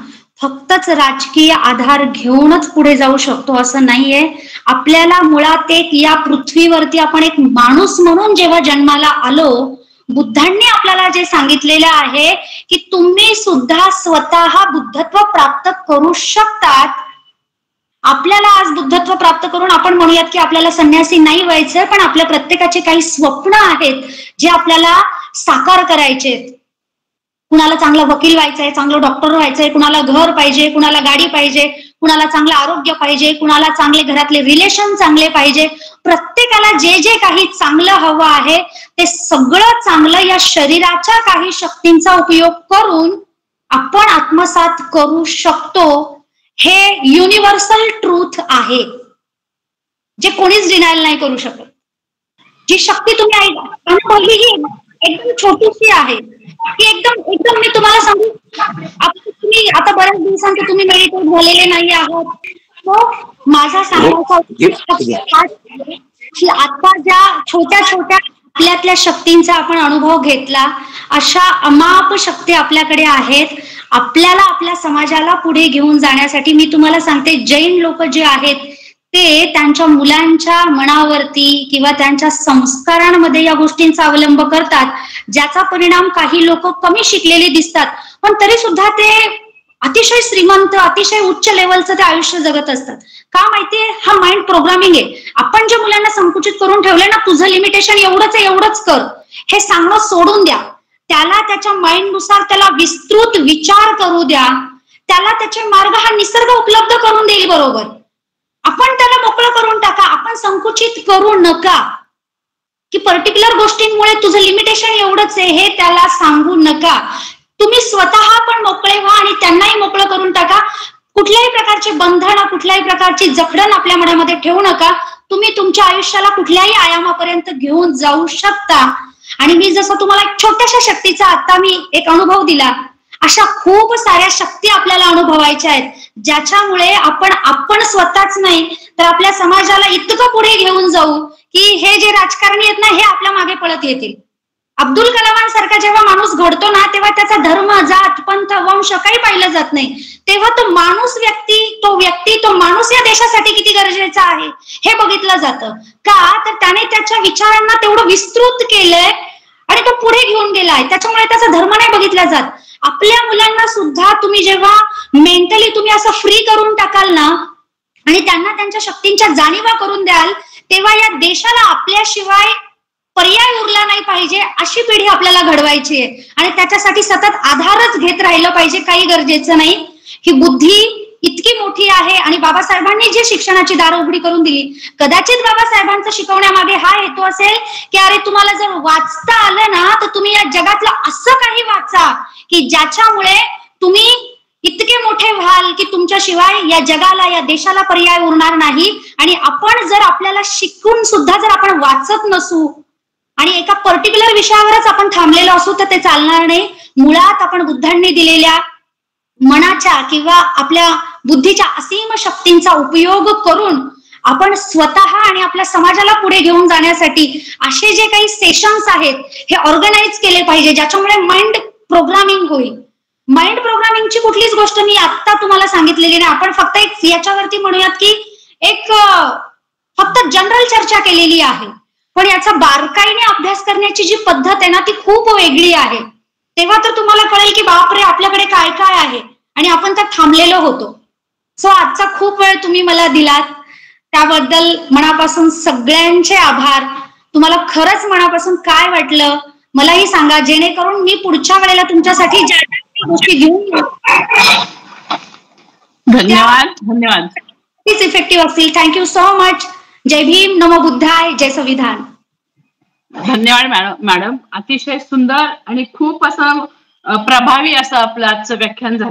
फक्तच राजकीय आधार घेऊनच पुढे जाऊ शकतो असं नाहीये. आपल्याला मुळात एक या पृथ्वीवरती आपण एक माणूस म्हणून जेव्हा जन्माला आलो, बुद्धांनी आपल्याला जे सांगितलेलं आहे की तुम्ही सुद्धा स्वतः बुद्धत्व प्राप्त करू शकतात. आपल्याला आज बुद्धत्व प्राप्त करून आपण म्हणूयात की आपल्याला संन्यासी नाही व्हायचं, पण आपल्या प्रत्येकाचे काही स्वप्न आहेत जे आपल्याला साकार करायचे. कुणाला चांगला वकील व्हायचंय, चांगलं डॉक्टर व्हायचंय, कुणाला घर पाहिजे, कुणाला गाडी पाहिजे, कुणाला चांगलं आरोग्य पाहिजे, कुणाला चांगले घरातले रिलेशन चांगले पाहिजे. प्रत्येकाला जे जे काही चांगलं हवं आहे ते सगळं चांगलं या शरीराच्या काही शक्तींचा उपयोग करून आपण आत्मसात करू शकतो. हे युनिव्हर्सल ट्रूथ आहे जे कोणीच डिनायल नाही करू शकत. जी शक्ती तुम्ही अनुभवली ही एकदम छोटीशी आहे, की एकदम मी तुम्हाला सांगू, तुम्ही आता बऱ्याच दिवसांचे तुम्ही मेडिटेट झालेले नाही आहात, तो माझा सांगायचा की आता ज्या छोट्या छोट्या आपल्यातल्या शक्तींचा आपण अनुभव घेतला, अशा अमाप शक्ती आपल्याकडे आहेत. आपल्याला आपल्या समाजाला पुढे घेऊन जाण्यासाठी मी तुम्हाला सांगते, जैन लोक जे आहेत ते त्यांच्या मुलांच्या मनावरती किंवा त्यांच्या संस्कारांमध्ये या गोष्टींचा अवलंब करतात, ज्याचा परिणाम काही लोक कमी शिकलेले दिसतात पण तरी सुद्धा ते अतिशय श्रीमंत, अतिशय उच्च लेवलचं ते आयुष्य जगत असतात. का माहितीये? हा माइंड प्रोग्रामिंग आहे. आपण जे मुलांना संकुचित करून ठेवले ना, तुझं लिमिटेशन एवढंच आहे, एवढंच कर, हे सांगणं सोडून द्या. त्याला त्याच्या माइंड नुसार त्याला विस्तृत विचार करू द्या. त्याला त्याचे मार्ग हा निसर्ग उपलब्ध करून देईल. बरोबर, आपण त्याला मोकळं करून टाका. आपण संकुचित करू नका की पर्टिक्युलर गोष्टींमुळे तुझं लिमिटेशन एवढंच आहे, हे त्याला सांगू नका. तुम्ही स्वतः पण मोकळे व्हा आणि त्यांनाही मोकळं करून टाका. कुठल्याही प्रकारचे बंधन, कुठल्याही प्रकारची जखडण आपल्या मनामध्ये ठेवू नका. तुम्ही तुमच्या आयुष्याला कुठल्याही आयामापर्यंत घेऊन जाऊ शकता. आणि मी जसं तुम्हाला एक छोट्याशा शक्तीचा आता मी एक अनुभव दिला, अशा खूप साऱ्या शक्ती आपल्याला अनुभवायच्या आहेत, ज्याच्यामुळे आपण स्वतःच नाही तर आपल्या समाजाला इतकं पुढे घेऊन जाऊ की हे जे राजकारणी आहेत ना, हे आपल्या मागे पळत येतील. अब्दुल कलामांसारखा जेव्हा माणूस घडतो ना, तेव्हा त्याचा धर्म, जात, पंथ, वंश काही पाहिलं जात नाही. तेव्हा तो माणूस, तो माणूस या देशासाठी किती गरजेचा आहे हे बघितलं जातं. का तर त्याने त्याच्या विचारांना तेवढं विस्तृत केलंय आणि तो पुढे घेऊन गेलाय, त्याच्यामुळे त्याचा धर्म नाही बघितला जात. आपल्या मुलांना सुद्धा तुम्ही जेव्हा मेंटली तुम्ही असं फ्री करून टाकाल ना आणि त्यांना त्यांच्या शक्तींच्या जाणीवा करून द्याल, तेव्हा या देशाला आपल्याशिवाय पर्याय उरला नाही पाहिजे अशी पिढी आपल्याला घडवायची आहे. आणि त्याच्यासाठी सतत आधारच घेत राहिलं पाहिजे, काही गरजेचं नाही. ही बुद्धी इतकी मोठी आहे आणि बाबासाहेबांनी जे शिक्षणाची दारं उघडी करून दिली, कदाचित बाबासाहेबांचं शिकवण्यामागे हा हेतू असेल की अरे तुम्हाला जर वाचता आलं ना तर तुम्ही या जगातलं असं काही वाचा की ज्याच्यामुळे तुम्ही इतके मोठे व्हाल की तुमच्याशिवाय या जगाला, या देशाला पर्याय उरणार नाही. आणि आपण जर आपल्याला शिकून सुद्धा जर आपण वाचत नसू आणि एका पर्टिक्युलर विषयावरच आपण थांबलेलो असू तर ते चालणार नाही. मुळात आपण बुद्धांनी दिलेल्या मनाच्या किंवा आपल्या बुद्धीच्या असीम शक्तींचा उपयोग करून आपण स्वतः आणि आपल्या समाजाला पुढे घेऊन जाण्यासाठी असे जे काही सेशन्स आहेत हे ऑर्गनाइज केले पाहिजे, ज्याच्यामुळे माइंड प्रोग्रामिंग होईल. माइंड प्रोग्रामिंगची कुठलीच गोष्ट मी आता तुम्हाला सांगितलेली नाही. आपण फक्त एक याच्यावरती म्हणूयात की एक फक्त जनरल चर्चा केलेली आहे, पण याचा बारकाईने अभ्यास करण्याची जी पद्धत आहे ना ती खूप वेगळी आहे. तेव्हा तर तुम्हाला कळेल की बापरे आपल्याकडे काय काय आहे आणि आपण त्यात थांबलेलो होतो. सो आजचा खूप वेळ तुम्ही मला दिलात त्याबद्दल मनापासून सगळ्यांचे आभार. तुम्हाला खरंच मनापासून काय वाटलं मलाही सांगा, जेणेकरून मी पुढच्या वेळेला तुमच्यासाठी ज्या गोष्टी घेऊन धन्यवाद. धन्यवाद. तीच इफेक्टिव्ह असतील. Thank you so much. जय भीम, नमो बुद्धाय, जय संविधान. धन्यवाद मॅडम. अतिशय सुंदर आणि खूप असं प्रभावी असं आपलं आजचं व्याख्यान झालं.